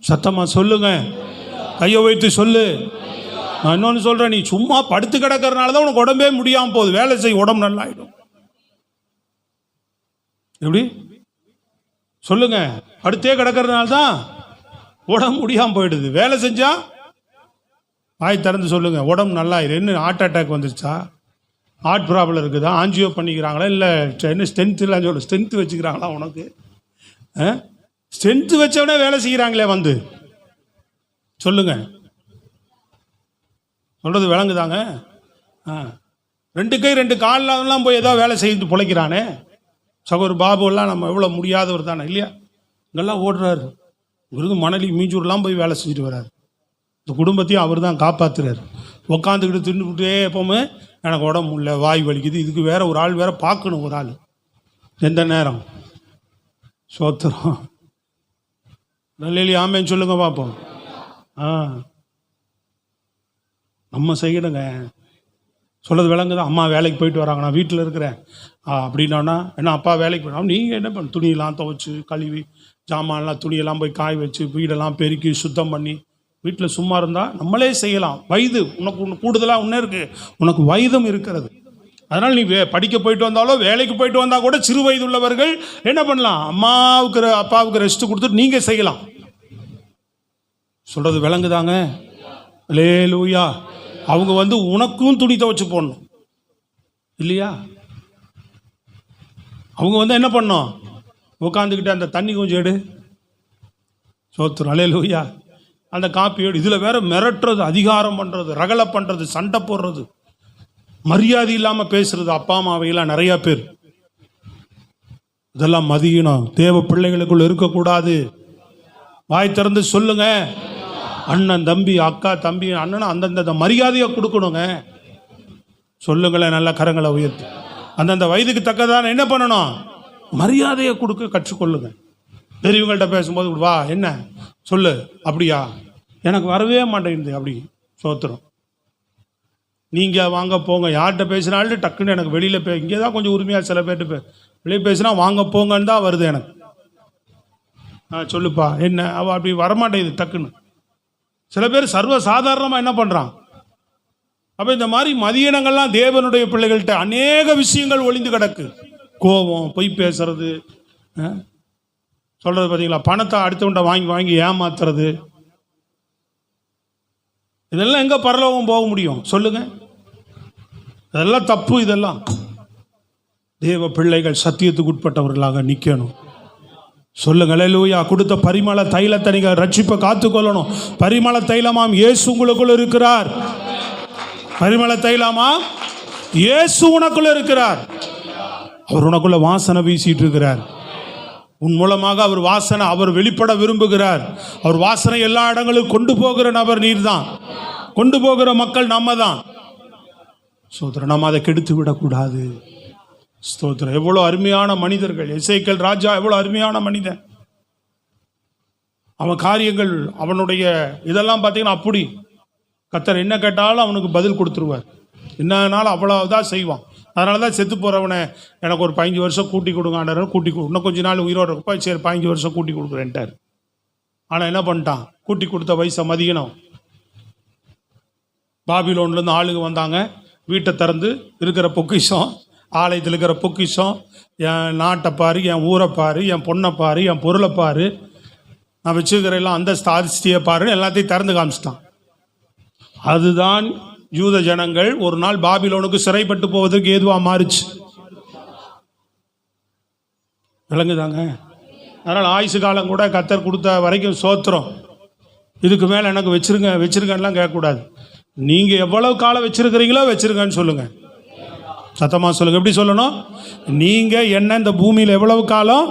சத்தமா சொல்லுங்க, கையை வைத்து சொல்லு. நான் இன்னொன்று சொல்றேன், நீ சும்மா படுத்து கிடக்கிறதுனால தான் உனக்கு உடம்பே முடியாம போகுது. வேலை செய்ய உடம்பு நல்லா ஆயிடும். எப்படி சொல்லுங்க? படுத்தே கிடக்கிறதுனால தான் உடம்பு முடியாம போயிடுது. வேலை செஞ்சா வாய் திறந்து சொல்லுங்க, உடம்பு நல்லா ஆயிடும். என்ன ஹார்ட் அட்டாக் வந்துருச்சா? ஹார்ட் ப்ராப்ளம் இருக்குதா? ஆஞ்சியோ பண்ணிக்கிறாங்களா? இல்லை என்ன ஸ்ட்ரென்த் இல்லை சொல்ல, ஸ்ட்ரென்த் வச்சுக்கிறாங்களா உனக்கு? ஸ்ட்ரென்த் வச்சவனே வேலை செய்கிறாங்களே வந்து சொல்லுங்க. சொல்றது விளங்குதாங்க? 2 கை 2 கால்லாம் போய் ஏதோ வேலை செய்து பிழைக்கிறானே. சகோதர பாபுலாம் நம்ம எவ்வளோ முடியாதவர் தானே இல்லையா? இங்கெல்லாம் ஓடுறாரு, இங்கிருந்து மணலி மீஞ்சூர்லாம் போய் வேலை செஞ்சுட்டு வர்றாரு. இந்த குடும்பத்தையும் அவர் தான் காப்பாற்றுறாரு. உட்காந்துக்கிட்டு தின்னுக்கிட்டே எப்போவுமே எனக்கு உடம்பு முடியல, வாய் வலிக்குது, இதுக்கு வேற ஒரு ஆள் வேற பார்க்கணும். ஒரு ஆள் எந்த நேரம். சோத்திரம், நல்ல ஆமேன்னு சொல்லுங்க பார்ப்போம். நம்ம செய்யணுங்க. சொல்கிறது விளங்குதான். அம்மா வேலைக்கு போயிட்டு வராங்க, நான் வீட்டில் இருக்கிறேன் அப்படின்னா என்ன, அப்பா வேலைக்கு போயிடும். நீங்கள் என்ன பண்ண, துணியெல்லாம் துவைச்சி கழுவி ஜாமான்லாம் துணியெல்லாம் போய் காய வச்சு வீடெல்லாம் பெருக்கி சுத்தம் பண்ணி வீட்டில் சும்மா இருந்தால் நம்மளே செய்யலாம். வயது உனக்கு ஒன்று கூடுதலாக ஒன்றே இருக்குது, உனக்கு வயதும் இருக்கிறது. அதனால் நீ படிக்க போயிட்டு வந்தாலோ வேலைக்கு போயிட்டு வந்தால் கூட சிறு வயது உள்ளவர்கள் என்ன பண்ணலாம், அம்மாவுக்கு அப்பாவுக்கு ரெஸ்ட் கொடுத்துட்டு நீங்கள் செய்யலாம். சொல்கிறது விளங்குதாங்க? அல்லேலூயா. அவங்க வந்து உனக்கும் துணி துவைச்சு போடணும் இல்லையா? அவங்க வந்து என்ன பண்ணணும், உட்காந்துக்கிட்டு அந்த தண்ணி கொஞ்சம் எடு, சோத்துரும். அல்லேலூயா. அந்த காப்பி எடு. இதில் வேற மிரட்டுறது, அதிகாரம் பண்ணுறது, ரகலை பண்ணுறது, சண்டை போடுறது, மரியாதை இல்லாமல் பேசுறது அப்பா அம்மாவையெல்லாம் நிறையா பேர். இதெல்லாம் மதியணும், தேவ பிள்ளைகளுக்குள்ள இருக்கக்கூடாது. வாய் திறந்து சொல்லுங்க. அண்ணன் தம்பி, அக்கா தம்பி, அண்ணன் அந்தந்த மரியாதையை கொடுக்கணுங்க. சொல்லுங்களேன், நல்ல கரங்களை உயர்த்தி. அந்தந்த வயதுக்கு தக்கதான என்ன பண்ணணும், மரியாதையை கொடுக்க கற்றுக்கொள்ளுங்க. பெரியவங்கள்ட்ட பேசும்போது வா என்ன சொல்லு, அப்படியா, எனக்கு வரவே மாட்டேங்குது அப்படி. சோத்திரம். நீங்கள் வாங்க போங்க, யார்கிட்ட பேசினாலும் டக்குன்னு எனக்கு வெளியில் இங்கே தான் கொஞ்சம் உரிமையாக சில பேர்ட்டு வெளியே பேசினா வாங்க போங்கன்னு தான் வருது எனக்கு. சொல்லுப்பா என்ன, அவள் அப்படி வரமாட்டேங்குது டக்குன்னு. சில பேர் சர்வ சாதாரணமாக என்ன பண்ணுறான். அப்போ இந்த மாதிரி மதியினங்கள்லாம் தேவனுடைய பிள்ளைகள்கிட்ட அநேக விஷயங்கள் ஒளிந்து கிடக்கு. கோபம், பொய் பேசுறது, சொல்கிறது பார்த்தீங்களா, பணத்தை அடுத்தவன்ட்ட வாங்கி வாங்கி ஏமாத்துறது, இதெல்லாம் எங்கே பரலோகம் போக முடியும் சொல்லுங்க? இதெல்லாம் தப்பு. இதெல்லாம் தேவ பிள்ளைகள் சத்தியத்துக்கு உட்பட்டவர்களாக நிற்கணும். சொல்லுங்க அல்லேலூயா. கொடுத்த பரிமள தைலத்தை நீங்கள் ரட்சிப்பை காத்துக்கொள்ளணும். பரிமள தைலமாம் இயேசு உங்களுக்குள்ள இருக்கிறார். பரிமள தைலமாம் இயேசு உனக்குள்ள இருக்கிறார். அவர் உனக்குள்ள வாசனை வீசிட்டு இருக்கிறார். உன் மூலமாக அவர் வாசனை அவர் வெளிப்பட விரும்புகிறார். அவர் வாசனை எல்லா இடங்களுக்கும் கொண்டு போகிற நபர் நீர் தான். கொண்டு போகிற மக்கள் நம்ம தான். சோதரன், நம்ம அதை கெடுத்து விடக்கூடாது. ஸ்தோத்திரம். எவ்வளோ அருமையான மனிதர்கள். எசேக்கியேல் ராஜா எவ்வளோ அருமையான மனிதன். அவன் காரியங்கள், அவனுடைய இதெல்லாம் பார்த்தீங்கன்னா அப்படி கர்த்தர் என்ன கேட்டாலும் அவனுக்கு பதில் கொடுத்துருவார். என்னன்னாலும் அவ்வளோதான் செய்வான். அதனால தான் செத்து போகிறவனை எனக்கு ஒரு 15 வருஷம் கூட்டி கொடுங்க, கூட்டி இன்னும் கொஞ்ச நாள் உயிரோடு இருப்பா, சரி 15 வருஷம் கூட்டி கொடுக்குறேன்ட்டார். ஆனால் என்ன பண்ணிட்டான், கூட்டி கொடுத்த வயசை மதியணும். பாபிலோன்லேருந்து ஆளுங்க வந்தாங்க, வீட்டை திறந்து இருக்கிற பொக்கிஷம், ஆலயத்தில் இருக்கிற பொக்கிஷம், என் நாட்டை பாரு, என் ஊரை பாரு, என் பொண்ணை பாரு, என் பொருளை பாரு, நான் வச்சுக்கிற எல்லாம் அந்த ஸ்தாரிஸ்தியை பாருன்னு எல்லாத்தையும் திறந்து காமிச்சிட்டான். அதுதான் யூத ஜனங்கள் ஒரு நாள் பாபிலோனுக்கு சிறைப்பட்டு போவதற்கு ஏதுவாக மாறிச்சு. விளங்குதாங்க? அதனால் ஆயுசு காலம் கூட கர்த்தர் கொடுத்த வரைக்கும் சோத்திரம். இதுக்கு மேலே எனக்கு வச்சிருங்கலாம் கேட்கக்கூடாது. நீங்கள் எவ்வளவு காலம் வச்சிருக்கிறீங்களோ வச்சிருங்கன்னு சொல்லுங்கள். சத்தமாக சொல்லுங்கள். எப்படி சொல்லணும்? நீங்கள் என்ன இந்த பூமியில் எவ்வளவு காலம்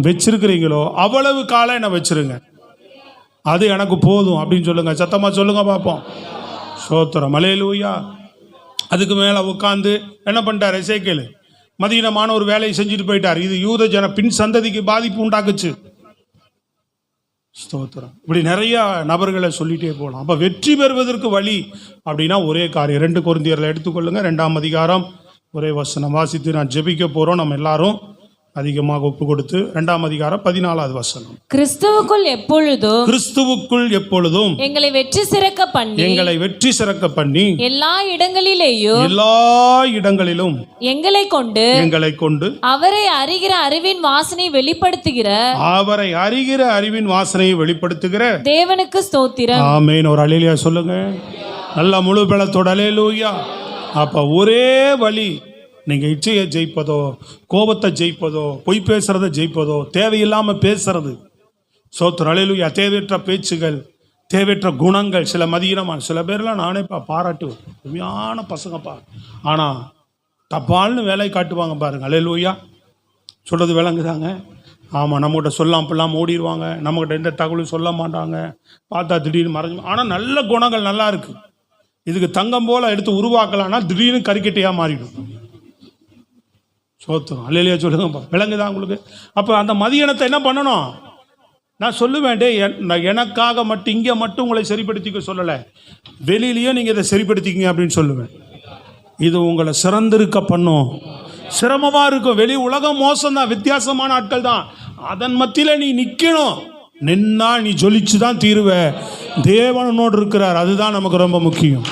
வச்சிருக்கிறீங்களோ அவ்வளவு காலம் என்ன வச்சிருங்க, அது எனக்கு போதும் அப்படின்னு சொல்லுங்கள். சத்தமாக சொல்லுங்கள் பார்ப்போம். சோத்திரம். அல்லேலூயா. அதுக்கு மேலே உட்காந்து என்ன பண்ணிட்டார் எசேக்கியேல்? மதியீனமான ஒரு வேலையை செஞ்சுட்டு போயிட்டார். இது யூத ஜன பின் சந்ததிக்கு பாதிப்பு உண்டாக்குச்சு. ஸ்தோத்திரம். இப்படி நிறைய நபர்களை சொல்லிட்டே போகலாம். அப்போ வெற்றி பெறுவதற்கு வழி அப்படின்னா ஒரே காரியம். 2 கொரிந்தியர்ல எடுத்துக்கொள்ளுங்க, 2ஆம் அதிகாரம் ஒரே வசனம் வாசித்து நான் ஜெபிக்க போகிறோம். நம்ம எல்லாரும் அதிகமாக ஒப்பு கொடுத்து 2ஆம் அதிகாரம் 14வது வசனம். கிறிஸ்துவுக்குள் எப்பொழுதும் எங்களை வெற்றி சிறக்க பண்ணி எல்லா இடங்களிலும் எங்களை கொண்டு அவரை அறிகிற அறிவின் வாசனையை வெளிப்படுத்துகிற தேவனுக்கு ஸ்தோத்திரம். ஆமென். ஒரு அல்லேலூயா சொல்லுங்க. நல்ல முழு பலத்தோட அல்லேலூயா. அப்ப ஒரே வழி, நீங்கள் இச்சையை ஜெயிப்பதோ, கோபத்தை ஜெயிப்பதோ, பொய் பேசுறதை ஜெயிப்பதோ, தேவையில்லாமல் பேசுறது. சோத்திரம். அல்லேலூயா. தேவையற்ற பேச்சுகள், தேவையற்ற குணங்கள், சில மதியினமான சில பேர்லாம் நானே பாராட்டுவேன். உண்மையான பசங்கப்பா, ஆனால் தப்பால்னு வேலை காட்டுவாங்க பாருங்க. அல்லேலூயா. சொல்கிறது விளங்குதாங்க? ஆமாம். நம்மகிட்ட சொல்லாமல் ஓடிடுவாங்க. நம்மகிட்ட எந்த தகவலும் சொல்ல மாட்டாங்க. பார்த்தா திடீர்னு மறைஞ்சு. ஆனால் நல்ல குணங்கள் நல்லா இருக்குது. இதுக்கு தங்கம் போல் எடுத்து உருவாக்கலாம்னா திடீர்னு கறிக்கட்டையாக மாறிடும். சோத்திரம். அல்லேலூயா சொல்லுங்க. விளங்குதா உங்களுக்கு? அப்போ அந்த மதியனத்தை என்ன பண்ணணும்? நான் சொல்லுவேன், எனக்காக மட்டும் இங்கே மட்டும் உங்களை சரிப்படுத்திக்க சொல்லலை, வெளியிலையும் நீங்கள் இதை சரிப்படுத்திக்கிங்க அப்படின்னு சொல்லுவேன். இது உங்களை சிறந்திருக்க பண்ணும். சிரமமாக இருக்கும். வெளி உலகம் மோசம்தான், வித்தியாசமான ஆட்கள் தான். அதன் மத்தியில் நீ நிற்கணும். நின்னா நீ ஜொலிச்சு தான் தீருவ. தேவனோடு இருக்கிறார், அதுதான் நமக்கு ரொம்ப முக்கியம்.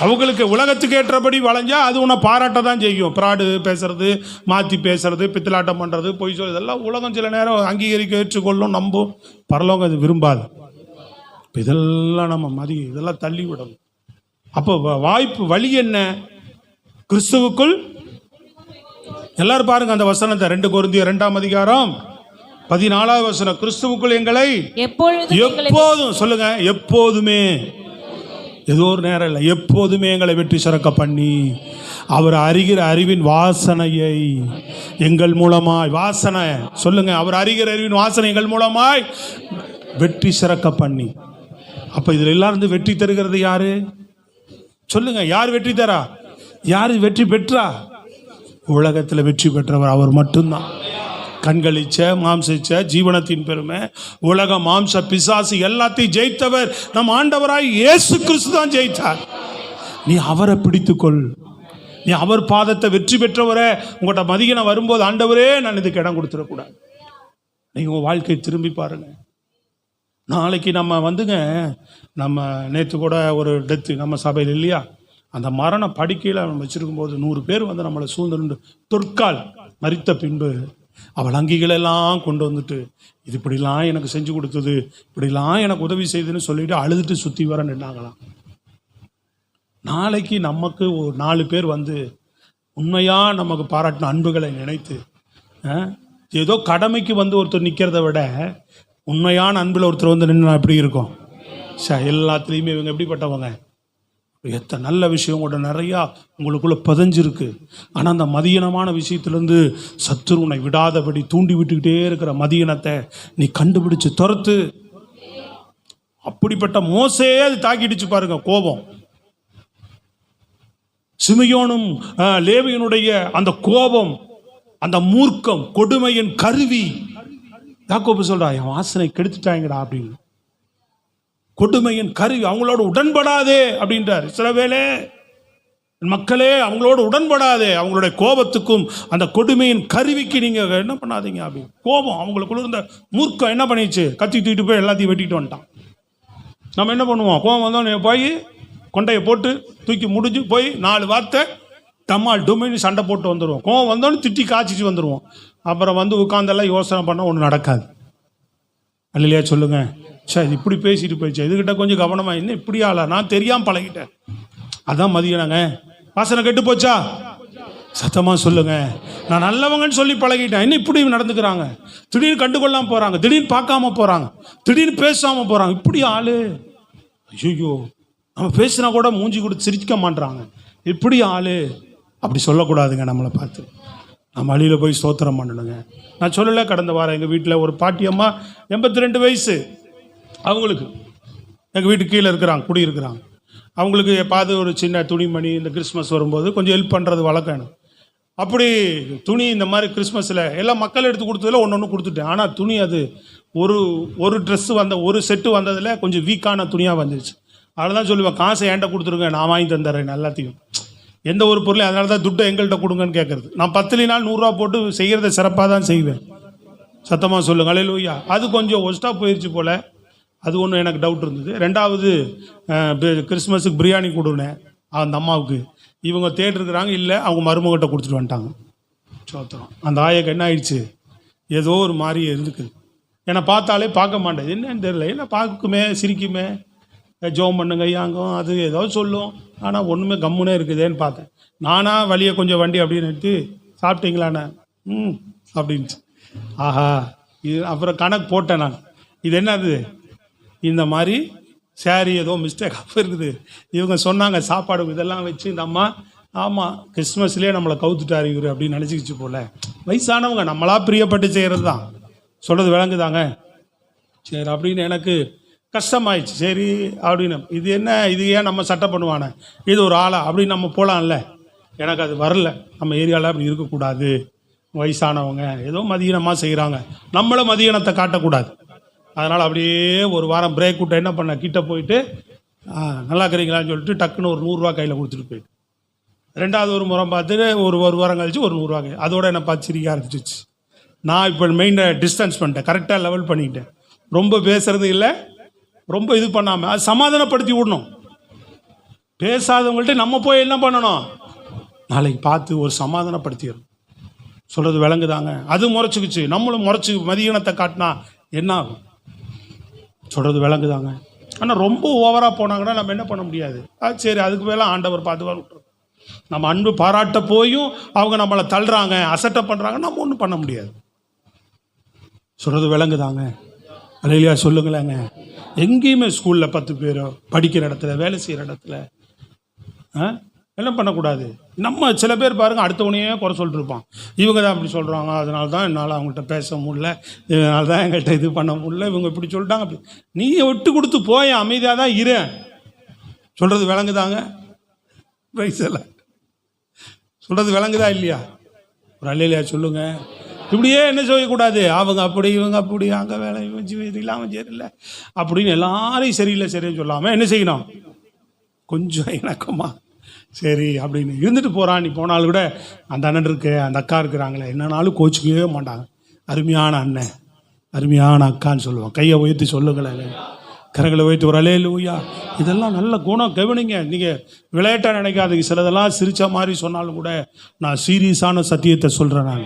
அவங்களுக்கு உலகத்துக்கு ஏற்றபடி வளைஞ்சா அது உன்னை பாராட்ட தான் செய்யும். பிராடு பேசுறது, மாற்றி பேசுறது, பித்தலாட்டம் பண்ணுறது, பொய் சொல்றது, இதெல்லாம் உலகம் சில நேரம் அங்கீகரிக்க ஏற்றுக்கொள்ளும், நம்பும். பரலோகம் அது விரும்பாது. இதெல்லாம் நம்ம இதெல்லாம் தள்ளி விடணும். அப்போ வழி என்ன? கிறிஸ்துவுக்குள். எல்லாரும் பாருங்க அந்த வசனத்தை. 2 கொரிந்தியர் 2ஆம் அதிகாரம் 14வது வசனம். கிறிஸ்துவுக்குள் எங்களை எப்போதும் சொல்லுங்க, எப்போதுமே, ஏதோ ஒரு நேரம் இல்லை, எப்போதுமே எங்களை வெற்றி சிறக்க பண்ணி அவர் அறிகிற அறிவின் வாசனையை எங்கள் மூலமாய், வாசனை சொல்லுங்க, அவர் அறிகிற அறிவின் வாசனை எங்கள் மூலமாய் வெற்றி சிறக்க பண்ணி. அப்போ இதில் எல்லாம் இருந்து வெற்றி தருகிறது யாரு? சொல்லுங்க. யார் வெற்றி தரா? யார் வெற்றி பெற்றா? உலகத்தில் வெற்றி பெற்றவர் அவர் மட்டும்தான். கண்களிச்ச மாம்சிச்ச ஜீவனத்தின் பெருமை, உலக மாம்ச பிசாசு எல்லாத்தையும் ஜெயித்தவர் நம் ஆண்டவராய் இயேசு கிறிஸ்து தான் ஜெயித்தார். நீ அவரை பிடித்துக்கொள். நீ அவர் பாதத்தை வெற்றி பெற்றவரை உங்கள்கிட்ட மதியனை வரும்போது, ஆண்டவரே நான் இதுக்கு இடம் கொடுத்துடக்கூடாது. நீங்கள் உங்கள் வாழ்க்கையை திரும்பி பாருங்க. நாளைக்கு நம்ம நேற்று கூட ஒரு டெத்து நம்ம சபையில் இல்லையா? அந்த மரண படுக்கையில் நம்ம வச்சிருக்கும் போது 100 பேர் நம்மளை சூழ்ந்து தொற்கால் மரித்த பின்பு அவள் அங்கிகளெல்லாம் கொண்டு வந்துட்டு, இது இப்படிலாம் எனக்கு செஞ்சு கொடுத்தது, இப்படிலாம் எனக்கு உதவி செய்துன்னு சொல்லிட்டு அழுதுட்டு சுற்றி வர நின்னாங்களாம். நாளைக்கு நமக்கு ஒரு 4 பேர் உண்மையாக நமக்கு பாராட்டின அன்புகளை நினைத்து, ஏதோ கடமைக்கு ஒருத்தர் நிற்கிறத விட உண்மையான அன்பில் ஒருத்தர் நின்று எப்படி இருக்கும்? எல்லாத்துலேயுமே இவங்க எப்படிப்பட்டவங்க, எத்தனை நல்ல விஷயம் கூட நிறையா உங்களுக்குள்ளே பதிஞ்சிருக்கு. ஆனால் அந்த மதியனமான விஷயத்துலேருந்து சத்துருனை விடாதபடி தூண்டி விட்டுக்கிட்டே இருக்கிற மதியனத்தை நீ கண்டுபிடிச்சு துரத்து. அப்படிப்பட்ட மோசே அது தாக்கிடுச்சு பாருங்க, கோபம். சிமியோனும் லேவியனுடைய அந்த கோபம், அந்த மூர்க்கம், கொடுமையின் கருவி. யாக்கோபு சொல்றா, என் வாசனை கெடுத்துட்டாங்கடா அப்படின்னு. கொடுமையின் கருவி, அவங்களோட உடன்படாதே அப்படின்றார். இஸ்ரவேலே மக்களே, அவங்களோட உடன்படாதே. அவங்களுடைய கோபத்துக்கும் அந்த கொடுமையின் கருவிக்கு நீங்க என்ன பண்ணாதீங்க அப்படின்னு. கோபம் அவங்களுக்குள்ள இருந்த மூர்க்கம் என்ன பண்ணிச்சு, கத்தி தூக்கிட்டு போய் எல்லாத்தையும் வெட்டிட்டு வந்துட்டான். நம்ம என்ன பண்ணுவோம், கோபம் வந்தோடனே போய் கொண்டையை போட்டு தூக்கி முடிஞ்சு போய் 4 வார்த்தை டம்மால் டுமின்னு சண்டை போட்டு வந்துடுவோம். கோபம் வந்தோன்னு திட்டி காய்ச்சிட்டு வந்துடுவோம். அப்புறம் உட்காந்தெல்லாம் யோசனை பண்ண ஒன்று நடக்காது. அல்லையா சொல்லுங்க. சரி, இப்படி பேசிட்டு போயிடுச்சு, இதுகிட்ட கொஞ்சம் கவனமா, என்ன இப்படி ஆளா, நான் தெரியாமல் பழகிட்டேன், அதான் மதியனாங்க. வாசனை கெட்டு போச்சா? சத்தமாக சொல்லுங்க. நான் நல்லவங்கன்னு சொல்லி பழகிட்டேன், இன்னும் இப்படி நடந்துக்கிறாங்க. திடீர்னு கண்டுகொள்ளாம போகிறாங்க, திடீர்னு பார்க்காம போகிறாங்க, திடீர்னு பேசாமல் போகிறாங்க. இப்படி ஆளு, ஐயோ நம்ம பேசினா கூட மூஞ்சி கொடுத்து சிரிக்க மாட்றாங்க. இப்படி ஆளு. அப்படி சொல்லக்கூடாதுங்க. நம்மளை பார்த்து நம்ம வழியில் போய் ஸ்தோத்திரம் பண்ணணுங்க. நான் சொல்லலை, கடந்த வாரம் எங்கள் வீட்டில் ஒரு பாட்டி அம்மா 82 வயசு அவங்களுக்கு, எங்கள் வீட்டுக்கு கீழே இருக்கிறாங்க, குடியிருக்கிறாங்க. அவங்களுக்கு எப்பாவது ஒரு சின்ன துணிமணி இந்த கிறிஸ்மஸ் வரும்போது கொஞ்சம் ஹெல்ப் பண்ணுறது வழக்கம் எனக்கு. அப்படி துணி இந்த மாதிரி கிறிஸ்மஸில் எல்லாம் மக்கள் எடுத்து கொடுத்ததில் ஒன்று ஒன்று கொடுத்துட்டேன். ஆனால் துணி அது ஒரு ட்ரெஸ்ஸு ஒரு செட்டு வந்ததில் கொஞ்சம் வீக்கான துணியாக வந்துருச்சு. அதில் தான் சொல்லுவேன், காசை ஏன்ட்ட கொடுத்துருங்க, நான் வாங்கி தந்துடுறேன் எல்லாத்தையும். எந்த ஒரு பொருளையும், அதனால தான் துட்டை எங்கள்கிட்ட கொடுங்கன்னு கேட்குறது. நான் 10 நாள் 100 ரூபா போட்டு செய்கிறத சிறப்பாக தான் செய்வேன். சத்தமாக சொல்லுங்க அல்லேலூயா. அது கொஞ்சம் ஒஸ்ட்டாக போயிடுச்சு போல், அது ஒன்று எனக்கு டவுட் இருந்தது. ரெண்டாவது கிறிஸ்மஸுக்கு பிரியாணி கொடுனேன் அந்த அம்மாவுக்கு. இவங்க தேடிருக்கிறாங்க, இல்லை அவங்க மருமகிட்ட கொடுத்துட்டு வந்துட்டாங்க. சோத்திரம். அந்த ஆயக்கு என்ன ஆயிடுச்சு, ஏதோ ஒரு மாதிரி இருந்துக்குது. என்னை பார்த்தாலே பார்க்க மாட்டேன், என்னன்னு தெரியல, என்ன பார்க்குமே சிரிக்குமே, ஜோம் பண்ணுங்க ஐயாங்கும், அது ஏதோ சொல்லும். ஆனால் ஒன்றுமே கம்முனே இருக்குதேன்னு பார்த்தேன். நானாக வழியை கொஞ்சம் வண்டி அப்படின்னு எடுத்து, சாப்பிட்டீங்களாண்ணே? அப்படின்ச்சு. ஆஹா, இது அப்புறம் கணக்கு போட்டேன் நான், இது என்னது இந்த மாதிரி சாரி ஏதோ மிஸ்டேக்காக இருக்குது. இவங்க சொன்னாங்க சாப்பாடு இதெல்லாம் வச்சு இந்த அம்மா, ஆமாம் கிறிஸ்மஸ்லேயே நம்மளை கவுத்துட்டார் இவர் அப்படின்னு நினச்சிக்கிச்சு போல். வயசானவங்க நம்மளா பிரியப்பட்டு செய்கிறது தான். சொல்கிறது விளங்குதாங்க? சரி அப்படின்னு எனக்கு கஷ்டமாயிடுச்சு. சரி அப்படின்னு, இது என்ன, இது ஏன் நம்ம சட்டை பண்ணுவானே, இது ஒரு ஆளா அப்படின்னு நம்ம போகலாம்ல. எனக்கு அது வரல. நம்ம ஏரியாவில் அப்படி இருக்கக்கூடாது. வயசானவங்க ஏதோ மதியனமாக செய்கிறாங்க, நம்மளை மதியனத்தை காட்டக்கூடாது. அதனால் அப்படியே ஒரு வாரம் பிரேக் விட்டு என்ன பண்ண, கிட்ட போயிட்டு நல்லா இருக்கிறீங்களான்னு சொல்லிட்டு டக்குன்னு ஒரு 100 ரூபா கையில் கொடுத்துட்டு போயிட்டு, ரெண்டாவது ஒரு முறை பார்த்துட்டு ஒரு வாரம் கழிச்சு ஒரு 100 ரூபா கை. அதோட என்ன பார்த்து சிரிக்க ஆரம்பிச்சிச்சு. நான் இப்போ மெயினை டிஸ்டன்ஸ் பண்ணிட்டேன், கரெக்டாக லெவல் பண்ணிக்கிட்டேன். ரொம்ப பேசுறது இல்லை, ரொம்ப இது பண்ணாமல் அது சமாதானப்படுத்தி விடணும். பேசாதவங்கள்ட்ட நம்ம போய் என்ன பண்ணணும், நாளைக்கு பார்த்து ஒரு சமாதானப்படுத்திடணும். சொல்கிறது விளங்குதாங்க? அது முறைச்சிக்கிச்சு, நம்மளும் முறைச்சி மதியனத்தை காட்டினா என்ன ஆகும்? சொல்கிறது விளங்குதாங்க? ஆனால் ரொம்ப ஓவராக போனாங்கன்னா நம்ம என்ன பண்ண முடியாது. சரி, அதுக்கு மேலே ஆண்டவர் பார்த்து விட்டுரும். நம்ம அன்பு பாராட்ட போயும் அவங்க நம்மளை தள்ளுறாங்க, அசட்டை பண்ணுறாங்க, நம்ம ஒன்றும் பண்ண முடியாது. சொல்கிறது விளங்குதாங்க? அல்லேலூயா சொல்லுங்களேங்க. எங்கேயுமே ஸ்கூலில் 10 பேரோ படிக்கிற இடத்துல, வேலை செய்கிற இடத்துல என்ன பண்ணக்கூடாது. நம்ம சில பேர் பாருங்கள், அடுத்தவனையே குறை சொல்லிட்டு இருப்பான். இவங்க தான் இப்படி சொல்கிறாங்க, அதனால தான் என்னால் அவங்கள்ட்ட பேச முடியல, இதனால தான் எங்கள்கிட்ட இது பண்ண முடியல, இவங்க இப்படி சொல்லிட்டாங்க. அப்படி நீ விட்டு கொடுத்து போய் அமைதியாக தான் இரு. சொல்கிறது விளங்குதாங்க? ரைஸெல்லாம் சொல்கிறது விளங்குதா இல்லையா? ஒரு அல்லேலூயா சொல்லுங்க. இப்படியே என்ன செய்யக்கூடாது, அவங்க அப்படி இவங்க அப்படி, அங்கே வேலை இது இல்லாமல் சரியில்லை அப்படின்னு எல்லாரையும் சரியில்லை சரின்னு சொல்லாமல் என்ன செய்யணும், கொஞ்சம் இணக்கமா சரி அப்படின்னு இருந்துட்டு போகிறான். நீ போனாலும் கூட அந்த அண்ணன் இருக்கு, அந்த அக்கா இருக்கிறாங்களே, என்னன்னாலும் கோச்சிக்கவே மாட்டாங்க. அருமையான அண்ணன், அருமையான அக்கான்னு சொல்லுவான். கையை உயர்த்தி சொல்லுங்களேன், கரங்களை உயர்த்தி ஒரு அல்லேலூயா. இதெல்லாம் நல்ல குணம். கவனிங்க, நீங்கள் விளையாட்டாக நினைக்காதீங்க. சிலதெல்லாம் சிரித்த மாதிரி சொன்னாலும் கூட நான் சீரியஸான சத்தியத்தை சொல்கிறேன். நான்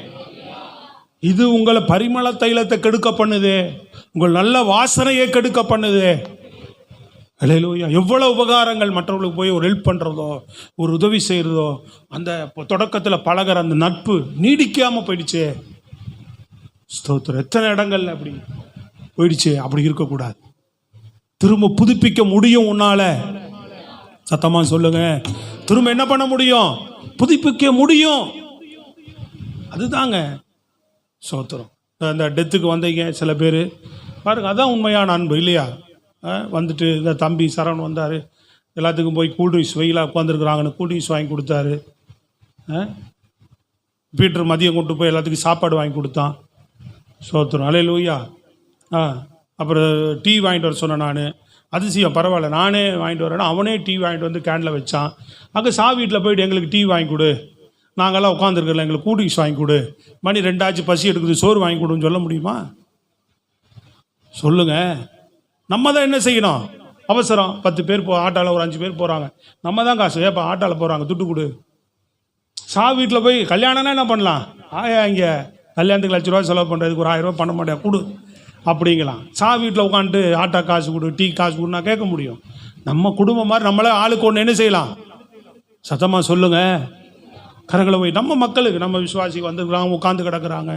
இது உங்களை பரிமள தைலத்தை கெடுக்க பண்ணுது, உங்கள் நல்ல வாசனையை கெடுக்க பண்ணுது. அல்லேலூயா. எவ்வளோ உபகாரங்கள், மற்றவர்களுக்கு போய் ஒரு ஹெல்ப் பண்ணுறதோ, ஒரு உதவி செய்கிறதோ, அந்த தொடக்கத்தில் பழகிற அந்த நட்பு நீடிக்காமல் போயிடுச்சு. ஸ்தோத்திரம். எத்தனை இடங்கள்ல அப்படி போயிடுச்சு. அப்படி இருக்கக்கூடாது. திரும்ப புதுப்பிக்க முடியும் உன்னால. சத்தமாக சொல்லுங்க. திரும்ப என்ன பண்ண முடியும்? புதுப்பிக்க முடியும். அதுதாங்க ஸ்தோத்திரம். இந்த டெத்துக்கு வந்தீங்க சில பேர் பாருங்க, அதான் உண்மையான அன்பு இல்லையா? வந்துட்டு இந்த தம்பி சரவணன் வந்தார், எல்லாத்துக்கும் போய் கூல்ட்ரிங்க்ஸ் வெயிலாக உட்காந்துருக்குறாங்கன்னு கூல்ட்ரிங்க்ஸ் வாங்கி கொடுத்தாரு. பீட்டர் மதியம் கொண்டு போய் எல்லாத்துக்கும் சாப்பாடு வாங்கி கொடுத்தான். ஸ்தோத்திரம். அல்லேலூயா. அப்புறம் டீ வாங்கிட்டு வர சொன்னேன் நான். அதிசயம், பரவாயில்ல, நானே வாங்கிட்டு வரேன்னா அவனே டீ வாங்கிட்டு வந்து கேனில் வச்சான். அங்கே வீட்டில் போயிட்டு எங்களுக்கு டீ வாங்கி கொடு, நாங்கள்லாம் உட்காந்துருக்கல, எங்களுக்கு கூல்ட்ரிங்க்ஸ் வாங்கி கொடு, மணி 2 ஆச்சு, பசி எடுக்குது, சோறு வாங்கி கொடுன்னு சொல்ல முடியுமா? சொல்லுங்க. நம்ம தான் என்ன செய்யணும்? அவசரம், 10 பேர் ஆட்டோவில் ஒரு 5 பேர் போகிறாங்க, நம்ம தான் காசு, ஏப்பா ஆட்டோவில் போகிறாங்க, துட்டு கொடு. வீட்டில் போய் கல்யாணம்னா என்ன பண்ணலாம்? இங்கே கல்யாணத்துக்கு லட்ச ரூபா செலவு பண்ணுறதுக்கு ஒரு 1000 ரூபா பண்ண மாட்டேன் கொடு அப்படிங்கலாம். வீட்டில் உட்காந்துட்டு ஆட்டோ காசு கொடு, டீ காசு கொடுனா கேட்க முடியும்? நம்ம குடும்பம் மாதிரி நம்மளே ஆளுக்கு ஒன்று என்ன செய்யலாம்? சத்தமாக சொல்லுங்க. கரங்களை போய் நம்ம மக்களுக்கு நம்ம விசுவாசி வந்துருக்குறாங்க, உட்காந்து கிடக்குறாங்க,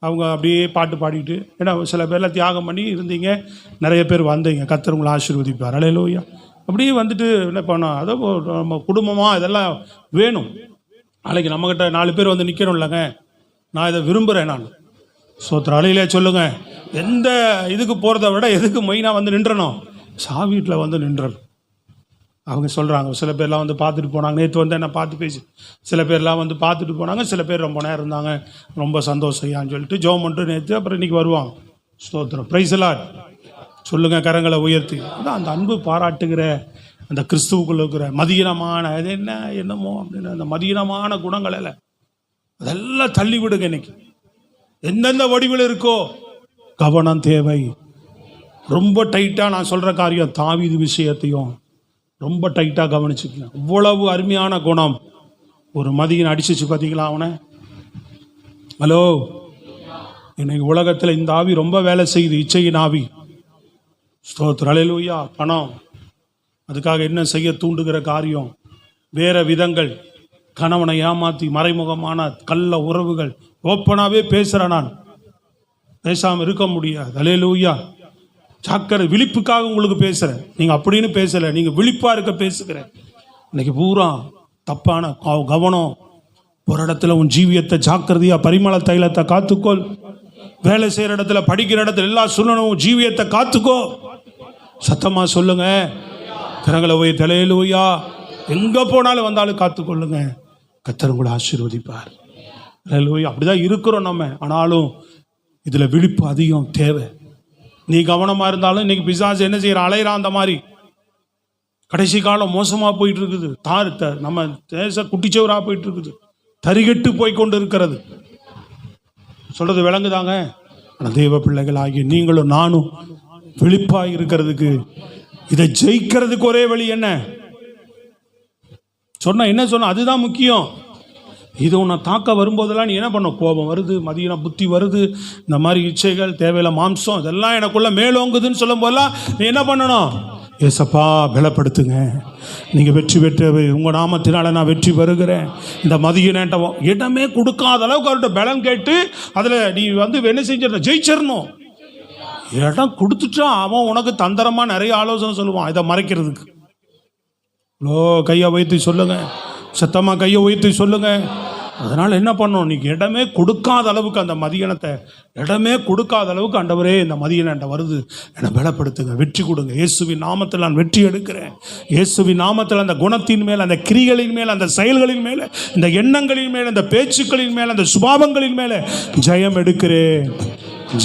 அவங்க அப்படியே பாட்டு பாடிட்டு, ஏன்னா சில பேர்லாம் தியாகம் பண்ணி இருந்தீங்க, நிறைய பேர் வந்தீங்க, கர்த்தர் உங்களை ஆசீர்வதிப்பார். அல்லேலூயா. அப்படியே வந்துட்டு என்ன பண்ணோம், அதோ நம்ம குடும்பமாக இதெல்லாம் வேணும். நாளைக்கு நம்மக்கிட்ட 4 பேர் வந்து நிற்கணும் இல்லைங்க, நான் இதை விரும்புகிறேன். நான் சோத்திரம் அலையிலே சொல்லுங்கள், எந்த இதுக்கு போகிறத விட எதுக்கு மெயினாக வந்து நின்றணும், சாவீட்டில் வந்து நின்றணும். அவங்க சொல்கிறாங்க, சில பேர்லாம் வந்து பார்த்துட்டு போனாங்க, நேற்று வந்து என்ன பார்த்து பேசி சில பேர்லாம் வந்து பார்த்துட்டு போனாங்க, சில பேர் ரொம்ப நேரம் இருந்தாங்க, ரொம்ப சந்தோஷையான்னு சொல்லிட்டு ஜெபம் பண்ணிட்டு நேற்று அப்புறம் இன்றைக்கி வருவாங்க. ஸ்தோத்திரம், பிரைஸ் தி லார்ட். சொல்லுங்கள் கரங்களை உயர்த்தி. அதான் அந்த அன்பு பாராட்டுகிற அந்த கிறிஸ்துவுக்குள்ள இருக்கிற மதியீனமான அது என்னமோ அப்படின்னு அந்த மதியீனமான குணங்களில் அதெல்லாம் தள்ளி விடுங்க. இன்னைக்கு எந்தெந்த வடிவில் இருக்கோ கவனம் தேவை. ரொம்ப டைட்டாக நான் சொல்கிற காரியம் தாவீது விஷயத்தையும் ரொம்ப டைட்டாக கவனிச்சுக்கங்க. இவ்வளவு அருமையான குணம். ஒரு மதியனை அடிச்சிச்சு பார்த்தீங்களா அவனை? ஹலோ, இன்னைக்கு உலகத்தில் இந்த ஆவி ரொம்ப வேலை செய்யுது, இச்சையின் ஆவி. ஸ்தோத்திரம், அல்லேலூயா. பணம், அதுக்காக என்ன செய்ய தூண்டுகிற காரியம், வேற விதங்கள், கணவனை ஏமாற்றி மறைமுகமான கள்ள உறவுகள். ஓப்பனாகவே பேசுகிறேன், நான் பேசாமல் இருக்க முடியாது. அல்லேலூயா. சாக்கரை விழிப்புக்காக உங்களுக்கு பேசுகிறேன், நீங்கள் அப்படின்னு பேசலை, நீங்கள் விழிப்பாக இருக்க பேசுகிறேன். இன்னைக்கு பூரா தப்பான கவனம். ஒரு இடத்துல உன் ஜீவியத்தை ஜாக்கிரதையாக பரிமள தைலத்தை காத்துக்கொள். வேலை செய்கிற இடத்துல, படிக்கிற இடத்துல, எல்லா சொல்லணும் ஜீவியத்தை காத்துக்கோ. சத்தமாக சொல்லுங்க, கரங்களை போய் தலையிலூயா. எங்கே போனாலும் வந்தாலும் காத்துக்கொள்ளுங்க, கர்த்தர் உங்களை ஆசீர்வதிப்பார். அல்லேலூயா. அப்படிதான் இருக்கிறோம் நம்ம. ஆனாலும் இதில் விழிப்பு அதிகம் தேவை. நீ கவனமாக இருந்தாலும் இன்னைக்கு பிசாசு என்ன செய்யறான், அலையிறான். அந்த மாதிரி கடைசி காலம் மோசமாக போயிட்டு இருக்குது. நம்ம தேச குட்டிச்சவராக போயிட்டு இருக்குது, தரிகட்டு போய் கொண்டு இருக்கிறது. சொல்றது விளங்குதாங்க? ஆனால் தேவ பிள்ளைகள் ஆகிய நீங்களும் நானும் விழிப்பாக இருக்கிறதுக்கு, இதை ஜெயிக்கிறதுக்கு ஒரே வழி என்ன சொன்னா, என்ன சொன்ன, அதுதான் முக்கியம். இது உன்னை தாக்க வரும்போதெல்லாம் நீ என்ன பண்ண, கோபம் வருது, மதியான புத்தி வருது, இந்த மாதிரி இச்சைகள், தேவையில்ல மாம்சம், இதெல்லாம் எனக்குள்ள மேலோங்குதுன்னு சொல்லும் போதெல்லாம் நீ என்ன பண்ணணும், ஏசப்பா பலப்படுத்துங்க, நீங்கள் வெற்றி பெற்று உங்கள் நாமத்தினால நான் வெற்றி பெறுகிறேன். இந்த மதியனேட்ட இடமே கொடுக்காத அளவுக்கு அவர்கிட்ட பலம் கேட்டு அதில் நீ வந்து என்ன செஞ்சிடணும், ஜெயிச்சிடணும். இடம் கொடுத்துட்டா அவன் உனக்கு தந்திரமாக நிறைய ஆலோசனை சொல்லுவான் இதை மறைக்கிறதுக்கு. கையை வைத்து சொல்லுங்க, சத்தமாக கையை வைத்து சொல்லுங்க. அதனால் என்ன பண்ணணும், நீங்க இடமே கொடுக்காத அளவுக்கு அந்த மதியனத்தை இடமே கொடுக்காத அளவுக்கு ஆண்டவரே இந்த மதியனண்ட வருது, என்னை பலப்படுத்துங்க, வெற்றி கொடுங்க. இயேசுவின் நாமத்தில் நான் வெற்றி எடுக்கிறேன். இயேசுவின் நாமத்தில் அந்த குணத்தின் மேல், அந்த கிரிகளின் மேல், அந்த செயல்களின் மேலே, இந்த எண்ணங்களின் மேல், இந்த பேச்சுக்களின் மேல், அந்த சுபாவங்களின் மேலே ஜெயம் எடுக்கிறேன்,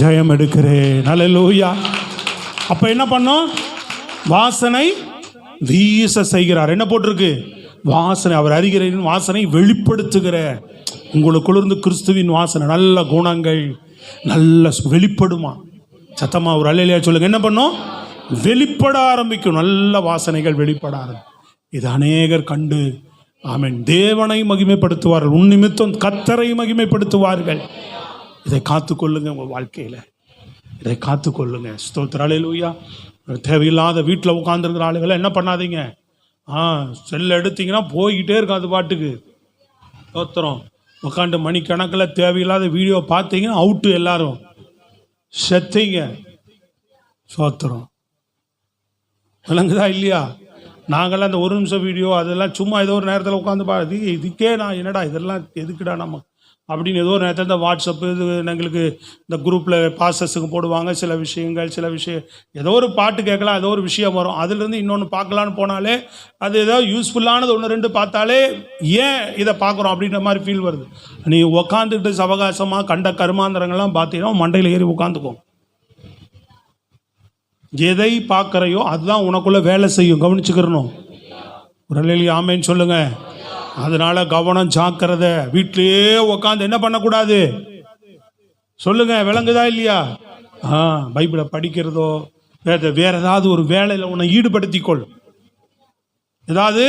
ஜெயம் எடுக்கிறேன். அல்லேலூயா. அப்போ என்ன பண்ணோம், வாசனை வீச செய்கிறார். என்ன போட்டிருக்கு, வாசனை, அவர் அறிகிறதின் வாசனை வெளிப்படுத்துகிற. உங்களுக்குள்ளிருந்து கிறிஸ்துவின் வாசனை, நல்ல குணங்கள் நல்ல வெளிப்படுமா. சத்தமா ஒரு அல்லேலூயா சொல்லுங்க. என்ன பண்ணும், வெளிப்பட ஆரம்பிக்கும், நல்ல வாசனைகள் வெளிப்பட ஆரம்பிக்கும். இது அநேகர் கண்டு ஆமென் தேவனை மகிமைப்படுத்துவார்கள், உன் நிமித்தம் கர்த்தரை மகிமைப்படுத்துவார்கள். இதை காத்துக்கொள்ளுங்க உங்கள் வாழ்க்கையில், இதை காத்துக்கொள்ளுங்க. ஸ்தோத்திரம், அல்லேலூயா. தேவையில்லாத வீட்டில் உட்காந்துருக்கிற ஆளுகளை என்ன பண்ணாதீங்க, செல்லை எடுத்தீங்கன்னா போய்கிட்டே இருக்கும் அது பாட்டுக்கு. ஸ்தோத்திரம். உட்காந்து மணிக்கணக்கில் தேவையில்லாத வீடியோ பார்த்தீங்கன்னா அவுட்டு, எல்லாரும் செத்தீங்க. ஸ்தோத்திரம். விளங்குதா இல்லையா? நாங்களாம் அந்த 1 நிமிஷம் வீடியோ அதெல்லாம் சும்மா ஏதோ ஒரு நேரத்தில் உட்காந்து இதுக்கே நான் என்னடா இதெல்லாம் எதுக்குடா நம்ம அப்படின்னு ஏதோ ஒரு நேரத்தில் இந்த வாட்ஸ்அப்பு இது எங்களுக்கு இந்த குரூப்பில் பாஸ்டர்ஸுக்கு போடுவாங்க சில விஷயம் ஏதோ ஒரு பாட்டு கேட்கலாம், ஏதோ ஒரு விஷயம் வரும், அதுலேருந்து இன்னொன்று பார்க்கலான்னு போனாலே அது ஏதோ யூஸ்ஃபுல்லானது 1-2 பார்த்தாலே ஏன் இதை பார்க்குறோம் அப்படின்ற மாதிரி ஃபீல் வருது. நீ உக்காந்துக்கிட்டு சவகாசமாக கண்ட கருமாந்திரங்கள்லாம் பார்த்தீங்கன்னா மண்டையில் ஏறி உட்காந்துக்கும். எதை பார்க்குறையோ அதுதான் உனக்குள்ளே வேலை செய்யும், கவனிச்சுக்கிறணும். ஒரு அல்லேலூயா ஆமென் சொல்லுங்க. அதனால கவனம், ஜாக்கிரதை. வீட்டிலேயே உட்காந்து என்ன பண்ணக்கூடாது சொல்லுங்க, விளங்குதா இல்லையா? பைபிளை படிக்கிறதோ வேற ஏதாவது ஒரு வேலையில் உன்னை ஈடுபடுத்திக்கொள். ஏதாவது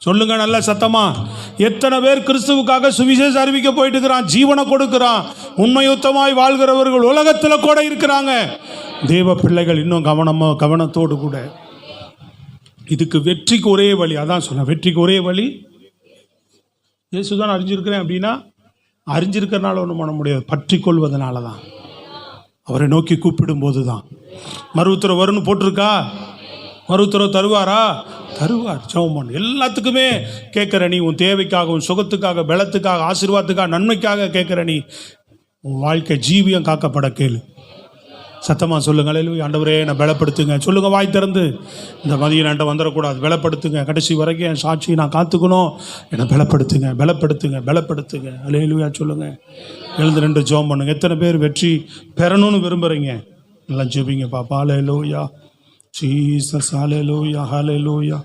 சொல்லுங்க நல்ல சத்தமா. எத்தனை பேர் கிறிஸ்துவுக்காக சுவிசேஷம் அறிவிக்க போயிட்டு இருக்கிறான், ஜீவனை கொடுக்கிறான், உண்மையுத்தமாய் வாழ்கிறவர்கள் உலகத்தில் கூட இருக்கிறாங்க. தேவ பிள்ளைகள் இன்னும் கவனத்தோடு கூட. இதுக்கு வெற்றிக்கு ஒரே வழி, அதான் சொன்ன, வெற்றிக்கு ஒரே வழி இயேசு தான் அறிஞ்சிருக்கிறேன் அப்படின்னா அறிஞ்சிருக்கிறனால ஒன்றும் பண்ண முடியாது, பற்றி கொள்வதனால தான், அவரை நோக்கி கூப்பிடும்போது தான். மறுஉத்தரவு வரும்னு போட்டிருக்கா, மறுஉத்தரவு தருவாரா? தருவார். ஜெபம் பண்ணு. எல்லாத்துக்குமே கேட்குற நீ, உன் தேவைக்காக, உன் சுகத்துக்காக, பலத்துக்காக, ஆசீர்வாதத்துக்காக, நன்மைக்காக கேட்குற நீ, உன் வாழ்க்கை ஜீவியம் காக்கப்பட கேளு. சத்தமாக சொல்லுங்க, அல்லேலூயா. ஆண்டவரே என்னை பலப்படுத்துங்க சொல்லுங்க, வாய் திறந்து. இந்த மதியம் என்கிட்ட வந்துடக்கூடாது, பலப்படுத்துங்க, கடைசி வரைக்கும் என் சாட்சி நான் காத்துக்கணும், என்னை பலப்படுத்துங்க, பலப்படுத்துங்க, பலப்படுத்துங்க. அல்லேலூயா சொல்லுங்க. எழுந்து நின்று ஜெபம் பண்ணுங்க. எத்தனை பேர் வெற்றி பெறணும்னு விரும்புகிறீங்க? எல்லாம் ஜெபிங்க பாப்பா. அல்லேலூயா ஜீசஸ், அல்லேலூயா, அல்லேலூயா.